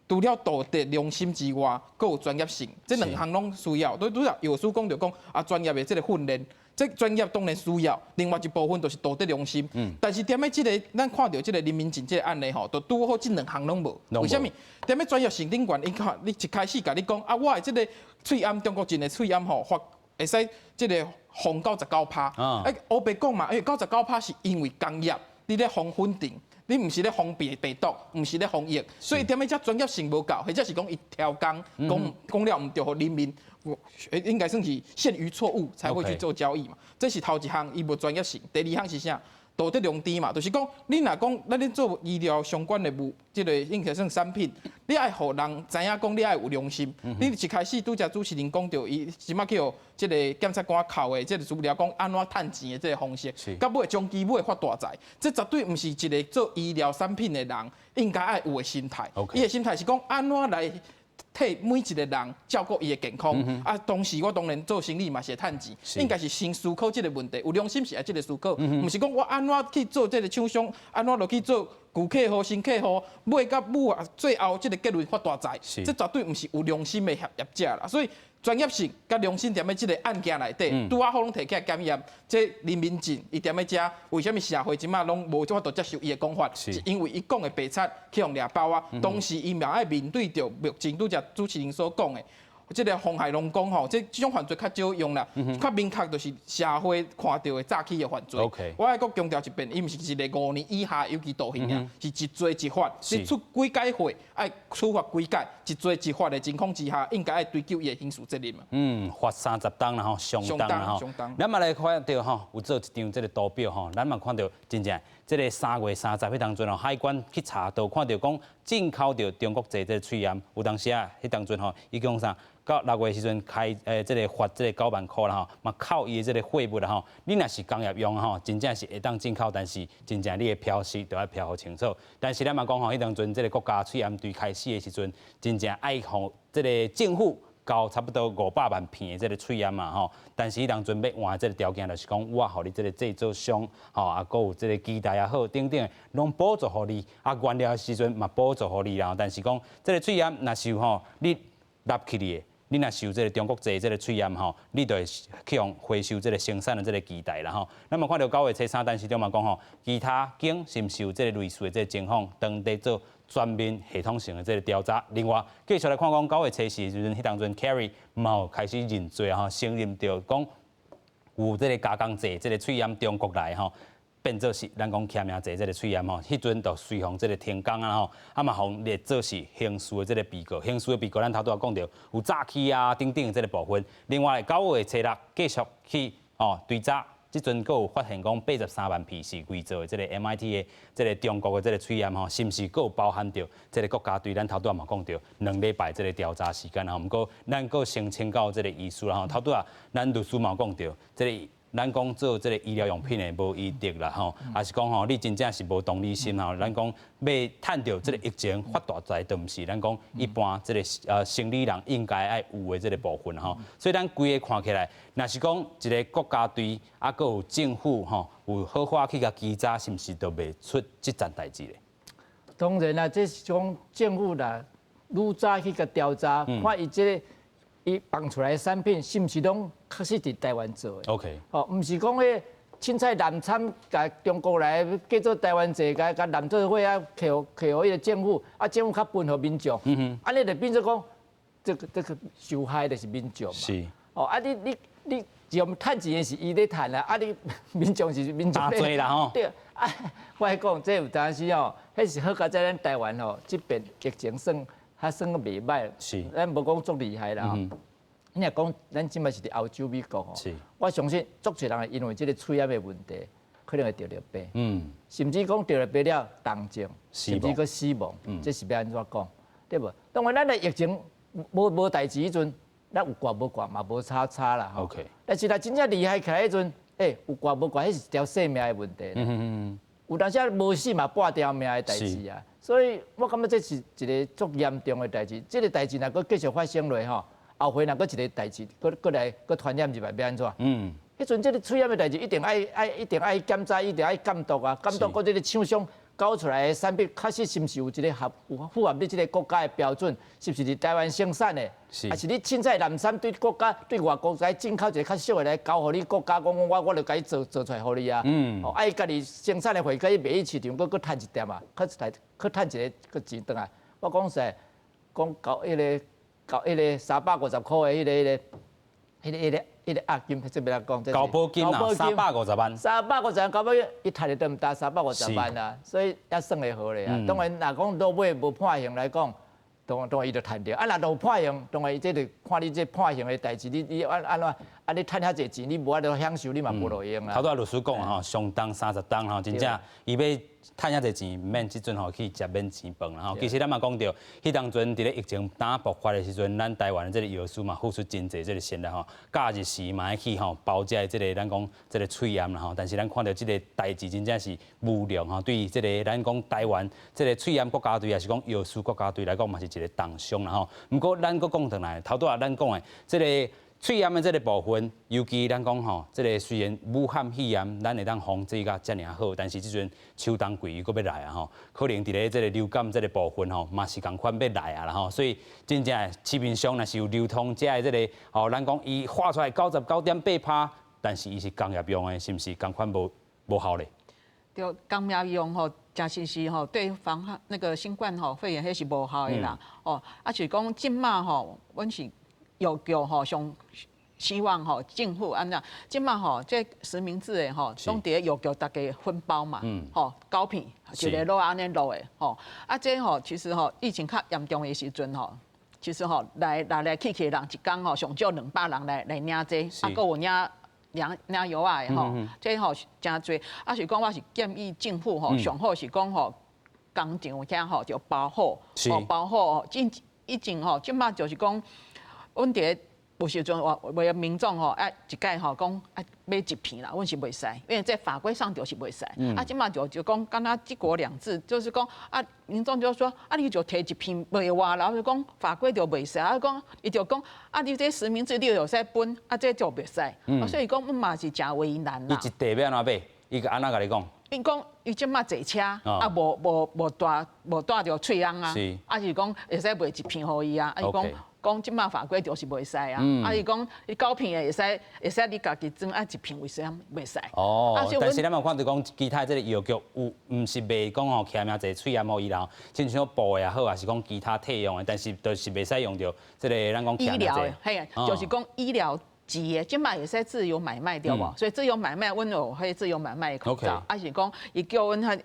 S3: 除了道德良心之外，佫有专业性，这2项拢需要。都药师讲着讲啊，专业的这个训练，这专业当然需要。另外一部分就是道德良心。但是踮咧这个，咱看到这个林明进这个案例吼，都拄好这2项拢无。为什么？踮咧专业性顶悬，因看你一开始甲你讲啊，我的这个喙罨中国进的喙罨吼，会使这个防99%。乌白讲嘛，因为99%是因为工业你咧防粉尘。你毋是咧防病毒，毋是咧防疫，所以踮咧遮专业性无够，或者是讲伊调工讲了毋对，互人民应该算是陷于错误才会去做交易嘛。这是头1项，伊无专业性。第2项是啥？道德良知嘛，就是讲你若讲咱咧做医疗相关的这个应该算产品，你爱互人知影讲你爱有良心。你一开始拄则主持人讲到，伊即马去互这个检察官扣的这个资料，讲安怎趁钱的这个方式，到尾将基尾发大财，这绝对毋是一个做医疗产品的人应该爱有的心态。伊的心态是讲安怎来替每一个人照顾伊的健康。啊，同时我当然做生意嘛是趁钱，应该是先思考这个问题，有良心是爱这个思考，毋是讲我安怎去做这个厂商，安怎落去做旧客户、新客户，买到尾啊，最后这个结论发大财，这绝对毋是有良心的业者啦。所以专业性甲良心踮咧这个案件内底，拄好拢摕起来检验。这林明进伊踮咧遮，为什么社会即马拢无法度接受伊的讲法？是因为伊讲的白贼去用掠包啊，同时伊嘛爱面对着目前拄则主持人所讲的即个妨害农工吼，这种犯罪较少用啦，较明确就是社会看到的早期的犯罪。我爱搁强调一遍，伊毋是一个5年以下有期徒刑啊，是一罪一罚，你出几届会爱处罚几届，一罪一罚的情况之下，应该爱追究伊的刑事责任嘛。
S1: 罚30档然后上档然后，咱嘛来看到吼，有做一张这个图表吼，咱嘛看到真正这个3月30迄当阵吼，海关去查都看到讲进口到中国这个喙烟，有当时啊，迄当阵吼，伊讲啥？到6月时阵开这个罚这个9万块啦吼，嘛靠伊的这个货物啦吼，你若是工业用吼，真正是会当进口，但是真正你的标识都要标好清楚。但是咱嘛讲吼，迄当阵这个国家喙烟队开始的时阵，真正爱互这个政府交差不多500万片的这个喙烟嘛吼，但是迄当阵要换这个条件，就是讲我互你这个制作商吼，啊，搁有这个基带也好，等等拢补助互你，啊，原料的时阵嘛补助互你啦。但是讲这个喙烟若是有吼，你纳起你的。你若收这个中国制这个喙烟吼，你就会去用回收这个生产的这个基带啦吼。咱嘛看到9月初3单时中嘛讲吼，其他警是毋是有这个类似的这个情况，当地做全面系统性的这个调查。另外，继续来看讲9月初4时阵，迄当阵 Kerry 嘛有开始认罪吼，承认到讲有这个加工制这个喙烟中国来吼。变做是咱讲欠命罪这个喙烟吼，迄阵就随行这个停工啊吼，啊嘛互列做是刑事的这个被告，刑事的被告咱头拄也讲到有诈欺啊等等这个部分。另外9月初6继续去追查，即阵佫有发现讲83万片是伪造的这个 MIT 的这个中国的这个喙烟吼，是毋是佫有包含着这个国家队？咱头拄也嘛讲到2礼拜这个调查时间吼，毋过咱佫申请到这个医师啦吼，头拄也咱律师嘛讲到这个。咱讲做这个医疗用品的无医德啦吼，也是讲吼，你真正是无同理心吼。咱讲要趁到这个疫情发大财，都毋是咱讲一般这个生理人应该爱有的这个部分吼。所以咱规个看起来，若是讲一个国家队，啊，佫有政府吼，有好好去甲稽查，是毋是都袂出即件代志咧？
S2: 当然啦，这是讲政府啦，愈早去甲调查，看伊这个。伊放出来的产品是毋是拢确实伫台湾做的
S1: ？OK，
S2: 毋是讲迄凊彩南产甲中国来叫做台湾做，甲南做伙啊，摕互迄个政府，啊政府较分互民众，安尼就变做讲，这个受害就是民众嘛。
S1: 是。
S2: 啊你用趁钱的是伊咧趁啦，啊你民众是民众咧。
S1: 打罪啦吼。
S2: 对，啊，我讲这有当时吼，迄是好在咱台湾吼，这边疫情算袂歹，
S1: 是，
S2: 咱无讲足厉害啦。你若讲咱即摆是伫欧洲、美国吼，我相信足侪人会因为即个喙烟的问题，可能会得病，甚至讲得了病了重症，甚至佫死亡，这是要安怎讲，对无？当然，咱的疫情无代志迄阵，咱有挂无挂嘛无差啦吼。但是若真正厉害起来迄阵，有挂无挂，迄是一条性命的问题。有当时无死嘛半条命的代志啊。所以我感觉这是一个足严重的代志，这个代志若佫继续发生落吼，后回若佫一个代志，佫来传染入来，要安怎？迄阵这个喙烟的代志一定爱检查，一定爱监督啊，监督佫这个厂商搞出来的产品，确实是毋是有一个符合你这个国家的标准，是不是伫台湾生产的？还是你凊彩南产对国家对外国来进口一个较俗的来交互你国家，讲我就甲伊做出来互你啊。爱家己生产的货，甲伊卖去市场，佫趁一点啊，佫趁一个钱倒来。我讲实，讲搞迄个350块的迄个押金，这边来讲，
S1: 交保金啊，350万。
S2: 350万交保金，伊趁的都唔大350万啦，所以也算会好咧啊。当然，若讲落尾无判刑来讲，当然伊就趁着。啊，若有判刑，当然伊这就看你这判刑的代志，你安怎？啊，你趁遐济钱，你无法度享受，你嘛无路用啊。
S1: 头拄律师讲吼，上当30当吼，真正伊要趁遐济钱，免即阵吼去食免钱饭啦吼。其实咱嘛讲到，迄当阵伫咧疫情打爆发的时阵，咱台湾的这个药师嘛付出真济这个心力吼，假日时嘛爱去吼包遮的这个咱讲这个喙烟啦吼。但是咱看到这个代志真正是无良吼，对于这个咱讲台湾这个喙烟国家队，也是讲药师国家队来讲嘛是一个重伤啦吼。不过咱佫讲转来，头拄仔咱讲的这个。喙烟的这个部分，尤其咱讲吼，这个虽然武汉肺炎咱会当防治甲遮尔好，但是即阵秋冬季又搁要来啊吼，可能伫咧这个流感这个部分吼，嘛是共款要来啊啦吼，所以真正市面上若是有流通遮的这个吼，咱讲伊画出来99.8%，但是伊是工业用的，是毋是共款无效咧？
S4: 对，工业用吼，假实是吼对防那个新冠吼肺炎迄是无效的啦。啊，就是讲即马吼，阮是。要求吼上。希望吼政府安怎，即马吼这实名制的吼，拢伫要求大家分包嘛，吼高片一个落安尼落的吼，啊这吼其实吼疫情较严重的时阵吼，其实吼来去的人一工吼上少200人来领这，啊搁有领药啊的吼，这吼真多，啊是讲我是建议政府吼上好是讲吼工厂遐吼就包好，包好，以前吼即马就是讲，阮伫。有时阵为了民众吼，一概吼讲买一片啦，阮是袂使，因为在法规上就是袂使。即马就讲，敢若1国2制，就是讲民众就说你就摕一片卖我，然后就讲法规就袂使，伊就讲你这实名制你就使分，这就袂使。所以讲，阮嘛是真为难啦。
S1: 伊一地要安怎买？伊个安怎甲你讲？
S4: 因讲伊即马坐车，无带着喙秧啊，是讲会使卖一片互伊啊，伊讲即马法规就是袂使啊，伊讲伊高片的会使你家己装一片为什袂使？
S1: 但是咱有看到讲其他这个药局有，毋是卖讲吼徛名一个喙秧互伊啦，亲像布也好，还是讲其他替用的，但是就是袂使用到这个咱讲
S4: 医疗的，嘿，就是讲医疗。级的，即摆会使自由买卖对无？所以自由买卖，阮有迄自由买卖的口罩，是讲伊叫阮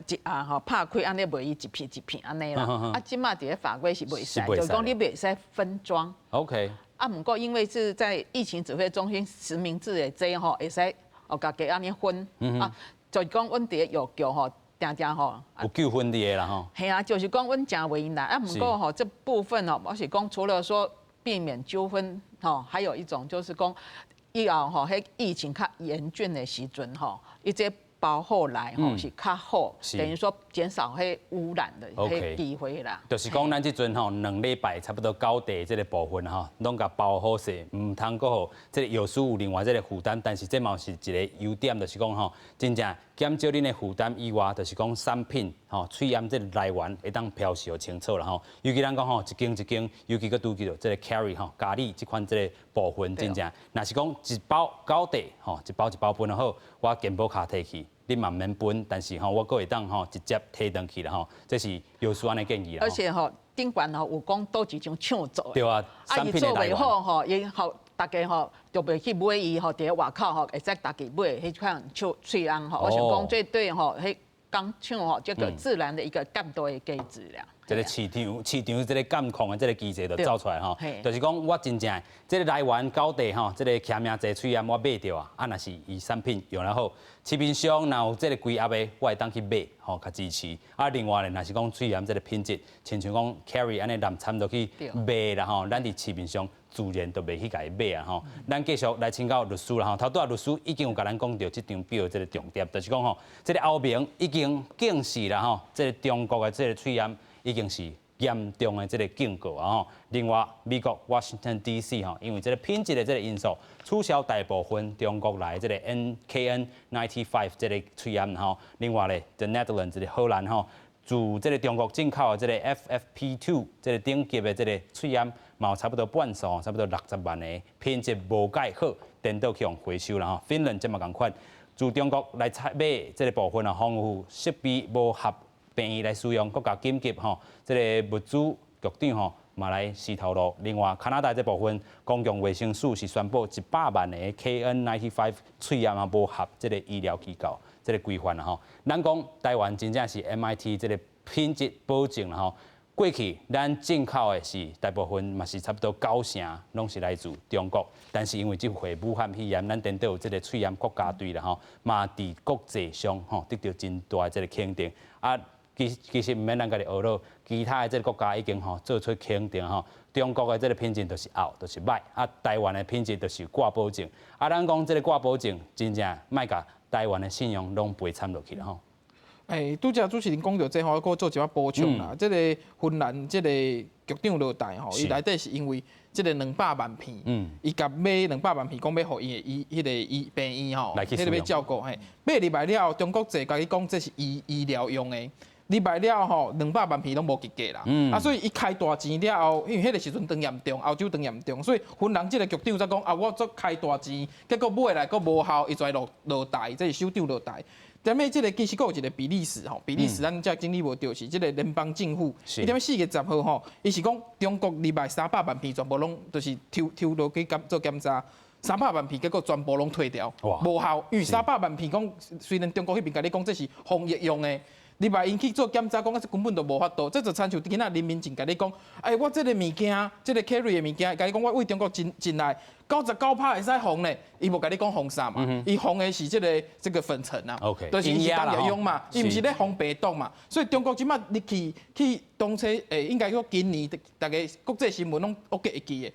S4: 吼拍开安尼卖伊一片一片安尼啦。即摆伫咧法规是袂使，就是讲你袂使分装。
S1: OK。
S4: 毋过因为是在疫情指挥中心实名制的这吼，会使家己安尼分就是讲阮伫咧药局吼，定吼
S1: 有纠纷的啦吼。
S4: 系啊，就是讲阮真为难毋过吼这部分吼，我是讲除了说避免纠纷。还有一种就是讲，以后迄疫情较严峻的时阵伊这包好来是较好，等于说减少迄污染的迄机会啦。
S1: 就是讲咱即阵2礼拜差不多交地这个部分拢甲包好势，唔通阁好这个药师有另外这个负担，但是这嘛是一个优点，就是讲真正减少恁的负担以外，就是讲产品喙炎这个来源会当标示清楚啦尤其咱讲一间一间，尤其佮拄记到这个 carry 咖喱这款这个部分，真正若是讲一包交地一包一包分好，我健保卡摕去。你嘛免分，但是我阁会当直接摕登去啦这是药师安的建议啦。
S4: 而且顶管有讲倒一张抢做，
S1: 对啊，产品的来源。
S4: 伊做袂好伊大家就袂去买伊伫咧外口会使大家买迄款喙秧我想讲这对迄工厂这个自然的一个监督的机制啦。
S1: 这个市场这个监控的这个机制就走出来就是讲我真正这个来源高地这个徛名这喙炎我买着若是伊产品用得好，市面上若有这个规压的，我会当去买较支持。另外咧，若是讲喙炎这个品质，亲像讲 carry 安尼南参落去卖啦咱伫市面上自然就袂去甲伊买咱继续来请教律师啦头拄律师已经有甲咱讲到这张表的这个重点，就是讲这个欧盟已经警示啦这个中国的这个喙炎。已经是严重的这个警告另外，美国 Washington D.C. 因为这个品质的这个因素，取消大部分中国来这个 KN95 这个喙炎另外咧 ，The Netherlands 这个荷兰自这个中国进口的这个 FFP2 这个顶级的这个喙炎，嘛差不多半数，差不多60万个，品质无介好，电到去用回收啦芬兰这么共款，自中国来买这个部分防护设备无合。便宜来使用，国家紧急这个物资局长嘛来示头路。另外，加拿大这部分公共卫生署是宣布100万个 KN95 喙炎无合这个医疗机构这个规范咱讲台湾真正是 MIT 这个品质保证过去咱进口的是大部分嘛是差不多90%拢是来自中国，但是因为这回武汉肺炎，咱等到有这个喙炎国家队啦嘛伫国际上得到真大这个肯定其实唔免咱家己学咯，其他的这个国家已经做出肯定中国的这个品质就是拗，就是歹台湾的品质就是挂保证咱讲这个挂保证，真正卖甲台湾的信用拢赔惨落去啦
S3: 拄则主持人讲到这我搁做一寡补充啦。这个芬兰这个局长落台伊内底是因为这个200万片，伊甲买200万片，讲要互伊的迄个病医迄个要照顾买入来了，中国籍甲伊讲这是医疗用的。入来了200万片拢无及格啦，所以伊开大钱了后，因为迄个时阵当严重，欧洲当严重，所以芬兰这个局长才讲我做开大钱，结果买来佫无效，伊才落台，这是首长落台。踮咧即个其实佫有一个比利时吼，比利时咱遮整理无对是即个联邦政府，伊踮咧4月10号吼，伊是讲中国礼拜300万片全部拢就是抽落去做检查。300万片，结果全部拢退掉，无效。因为300万片讲，虽然中国迄边甲你讲这是防疫用的，你把因去做检查，讲这根本就无法度。这就亲像今仔人民证甲你讲，我这个物件，这个 carry 的物件，甲你讲我为中国进来，99%会使防呢，伊无甲你讲防啥嘛，伊防的是这个粉尘啊，就是伊是当药用嘛，伊毋是咧防病毒嘛。所以中国即马你去当初应该说今年大家国际新闻拢我记会记的，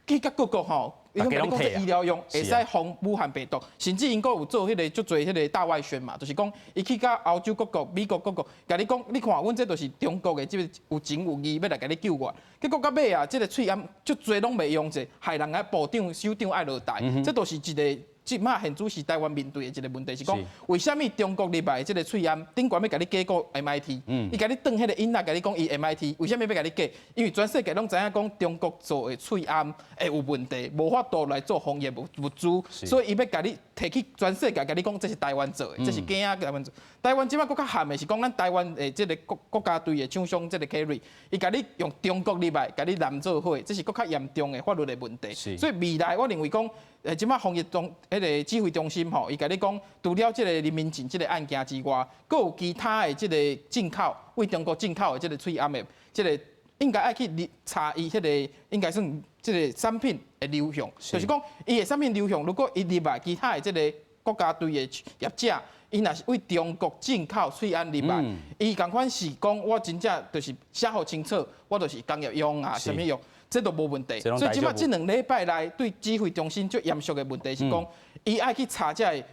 S3: 去甲各国吼。伊讲讲这医疗用会使防武汉病毒，甚至因佫有做迄个足侪迄个大外宣嘛，就是讲伊去甲欧洲各国、美国各国，甲你讲，你看，阮这就是中国的即个有情有义要来甲你救我。结果到尾啊，即个喙炎足侪拢袂用者，害人个部长、首长爱落台，这都是一个。即马现主是台湾面对的一个问题是讲，为什么中国入来即个喙炎顶悬要甲你加个 MIT，伊甲你当迄个囡仔甲你讲伊 MIT， 为什么要甲你加？因为全世界拢知影讲中国做的喙炎会有问题，无法度来做防疫物资，所以伊要甲你摕去全世界甲你讲这是台湾做的，这是假台湾做。台湾即马更较含的是讲咱台湾的即个国家队的厂商即个 carry， 伊甲你用中国入来甲你揽做伙，这是更较严重的法律的问题。所以未来我认为讲。即马防疫中迄个指挥中心吼，伊甲你讲，除了即个人民证即个案件之外，佫有其他的即个进口为中国进口的即个喙炎的，即个应该爱去查伊迄个应该算即个产品的流向，就是讲伊的产品流向，如果伊入来其他的即个国家队的业者，伊若是为中国进口喙炎入来，伊共款是讲我真正就是写好清楚，我就是工业用啊，什么用。这都无问题，所以即马这2礼拜来对指挥中心最严肃的问题是讲，伊爱去查这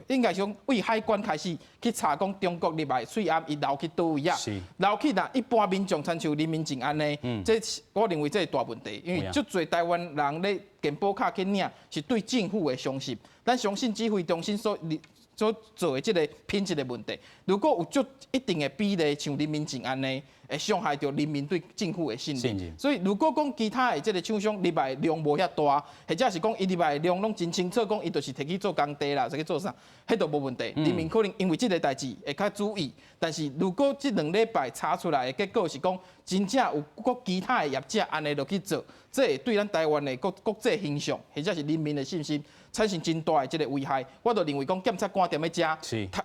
S3: 应该讲为海关开始去查讲中国入来喙炎伊流去倒位啊，流去若一般民众亲像人民证安尼，这我认为这是大问题，因为足侪台湾人咧健保卡去领是对政府的相信，咱相信指挥中心所做的这个品质的问题，如果有足一定的比例像人民证安尼。会伤害到人民对政府的信任，所以如果讲其他的这个厂商入来量无遐大，或者是讲伊入来量拢真清楚，讲伊就是摕去做工地啦，去做啥，迄都无问题。人民可能因为这个代志会较注意，但是如果这2礼拜查出来的结果是讲真正有国其他的业者安尼落去做，这会对咱台湾的国际形象，或者是人民的信心。产生真大的这个危害，我就认为讲检察官踮咧遮，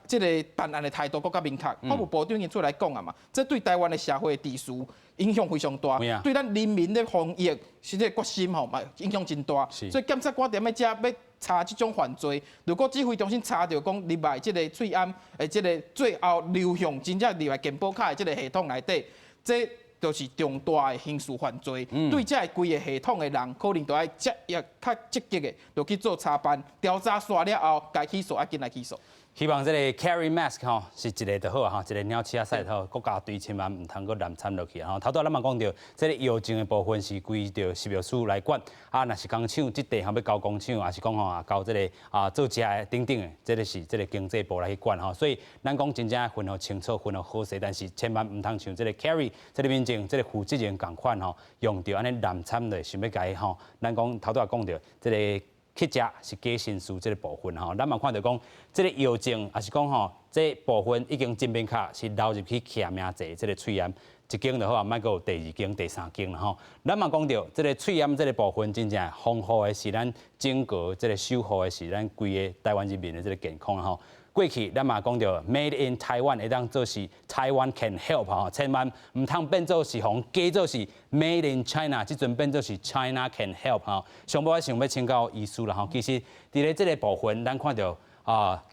S3: 这个办案的态度更加明确。法务部长已经出来讲啊嘛，这对台湾的社会秩序影响非常大，对咱人民的防疫是这个决心吼嘛影响真大。所以检察官踮咧遮要查这种犯罪，如果指挥中心查到讲入来这个喙炎的这个最后流向真正入来健保卡的这个系统内底，这就是重大的刑事犯罪，对这规个系统的人，可能都要较积极的，就去做查办、调查刷了后，该起诉要紧来起诉。
S1: 希望这个 carry mask 吼是一个就好啊，一个鸟鼠仔赛吼，国家队千万唔通搁滥掺落去啊！头拄咱嘛讲到，这个药证的部分是归着食药署来管啊，若是工厂即地方要交工厂，还是讲吼啊交这个做食的等等的，这个是这个经济部来去管吼。所以咱讲真正分好清楚，分好好势，但是千万唔通像这个 carry 这个民警、这个负责人共款吼，用着安尼滥掺的，想要改吼。咱讲头拄也讲到这个。去食是假申诉这个部分吼，咱嘛看到讲，这个药证也是讲吼，这部分已经证明卡是流入去徛名册这个喙炎，一间就好啊，莫搁有第2间、第3间啦吼。咱嘛讲到，这个喙炎这个部分真正防护的是咱整个这个守护的是咱规个台湾人民的这个健康吼。过去咱嘛讲到 Made in Taiwan 会当做是 Taiwan can help 吼，千万唔通变做是红，假做是 Made in China， 即阵变做是 China can help 吼。上尾想要请教医师啦吼，其实伫咧这个部分，咱看到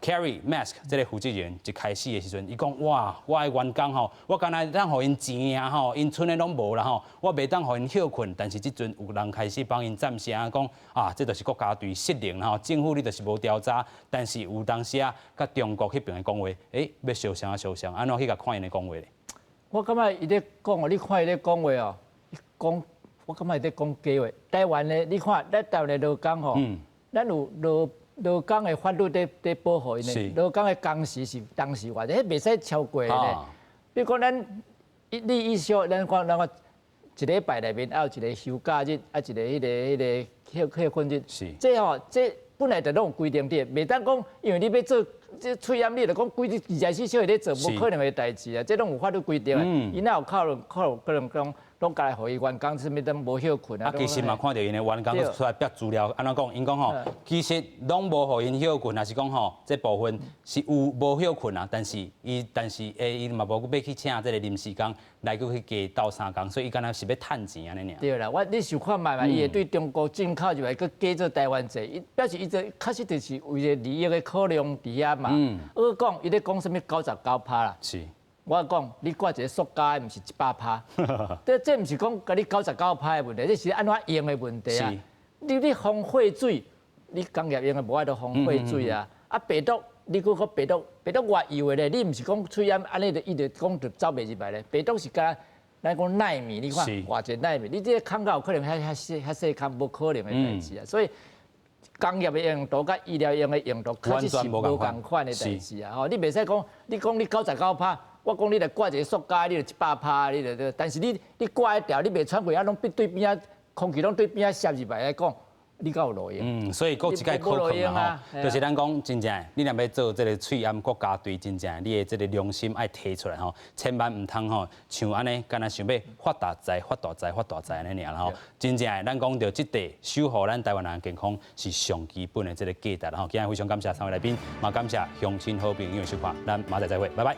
S1: carry mask 这个负责人一开始的时阵，伊讲哇，我的员工吼，我干那当互因钱啊吼，因剩的拢无啦吼，我袂当互因休困。但是即阵有人开始帮因赞声讲这就是国家队失灵啦吼，政府你就是无调查，但是有当时甲中国迄边的讲话，要烧啥烧啥，安怎去甲看因的讲话咧？
S2: 我感觉伊咧讲你看伊咧讲话哦，讲我感觉伊咧讲假话。台湾咧，你看咱台湾的劳工吼，咱有劳工的法律在保护因呢，劳工的工时是当时话，迄袂使超过呢。比如讲咱你意思说，咱讲一礼拜内面还有一个休假日，啊一个迄个休困日，这本来就拢有规定的，袂当讲因为你要做这喙炎你就讲规日24小时咧做，无可能的代志啊，这拢有法律规定啊。伊哪有可能讲拢家来互伊员工什么都无休困啊？
S1: 啊，其实嘛看到因的员工出来逼资料，安怎讲？因讲吼，其实拢无互因休困，还是讲吼，这部分是有无休困啊，但是伊嘛无要去请这个临时工来去加斗3工，所以伊敢若是要趁钱安尼尔。
S2: 对啦，你想看卖嘛，伊会对中国进口就会去加做台湾济，伊表示伊这确实就是为了利益的考量伫遐嘛。我讲伊咧讲什么99%啦。
S1: 是。
S2: 我讲，你挂一个塑胶的，毋是100%。这毋是讲甲你99%的问题，这是安怎用的问题啊。你防废水，你工业用的无爱到防废水啊。啊，病毒，你佫讲病毒外油的咧，你毋是讲喙炎安尼就伊就讲就走袂入来咧。病毒是甲咱讲纳米，你看偌济纳米，你这个空间有可能遐细空，无可能的代志啊。所以工业的用途甲医疗用的用途，确实是无共款的代志啊。吼，你袂使讲，你99%。我讲你来挂一个塑胶，你就100%，你就，但是你挂一条，你袂穿过啊，拢对边啊，空气拢对边啊吸入来讲，你敢有路用？
S1: 所以佫一概考虑嘛吼，就是咱讲真正，你若要做这个喙炎国家队，真正你的这个良心爱提出来吼，千万唔通吼，像安尼，干那想要发大财安尼尔吼，真正咱讲到这块守护咱台湾人健康是上基本的这个价值吼。今日非常感谢3位来宾，嘛感谢乡亲好朋友收看，咱马仔再会，拜拜。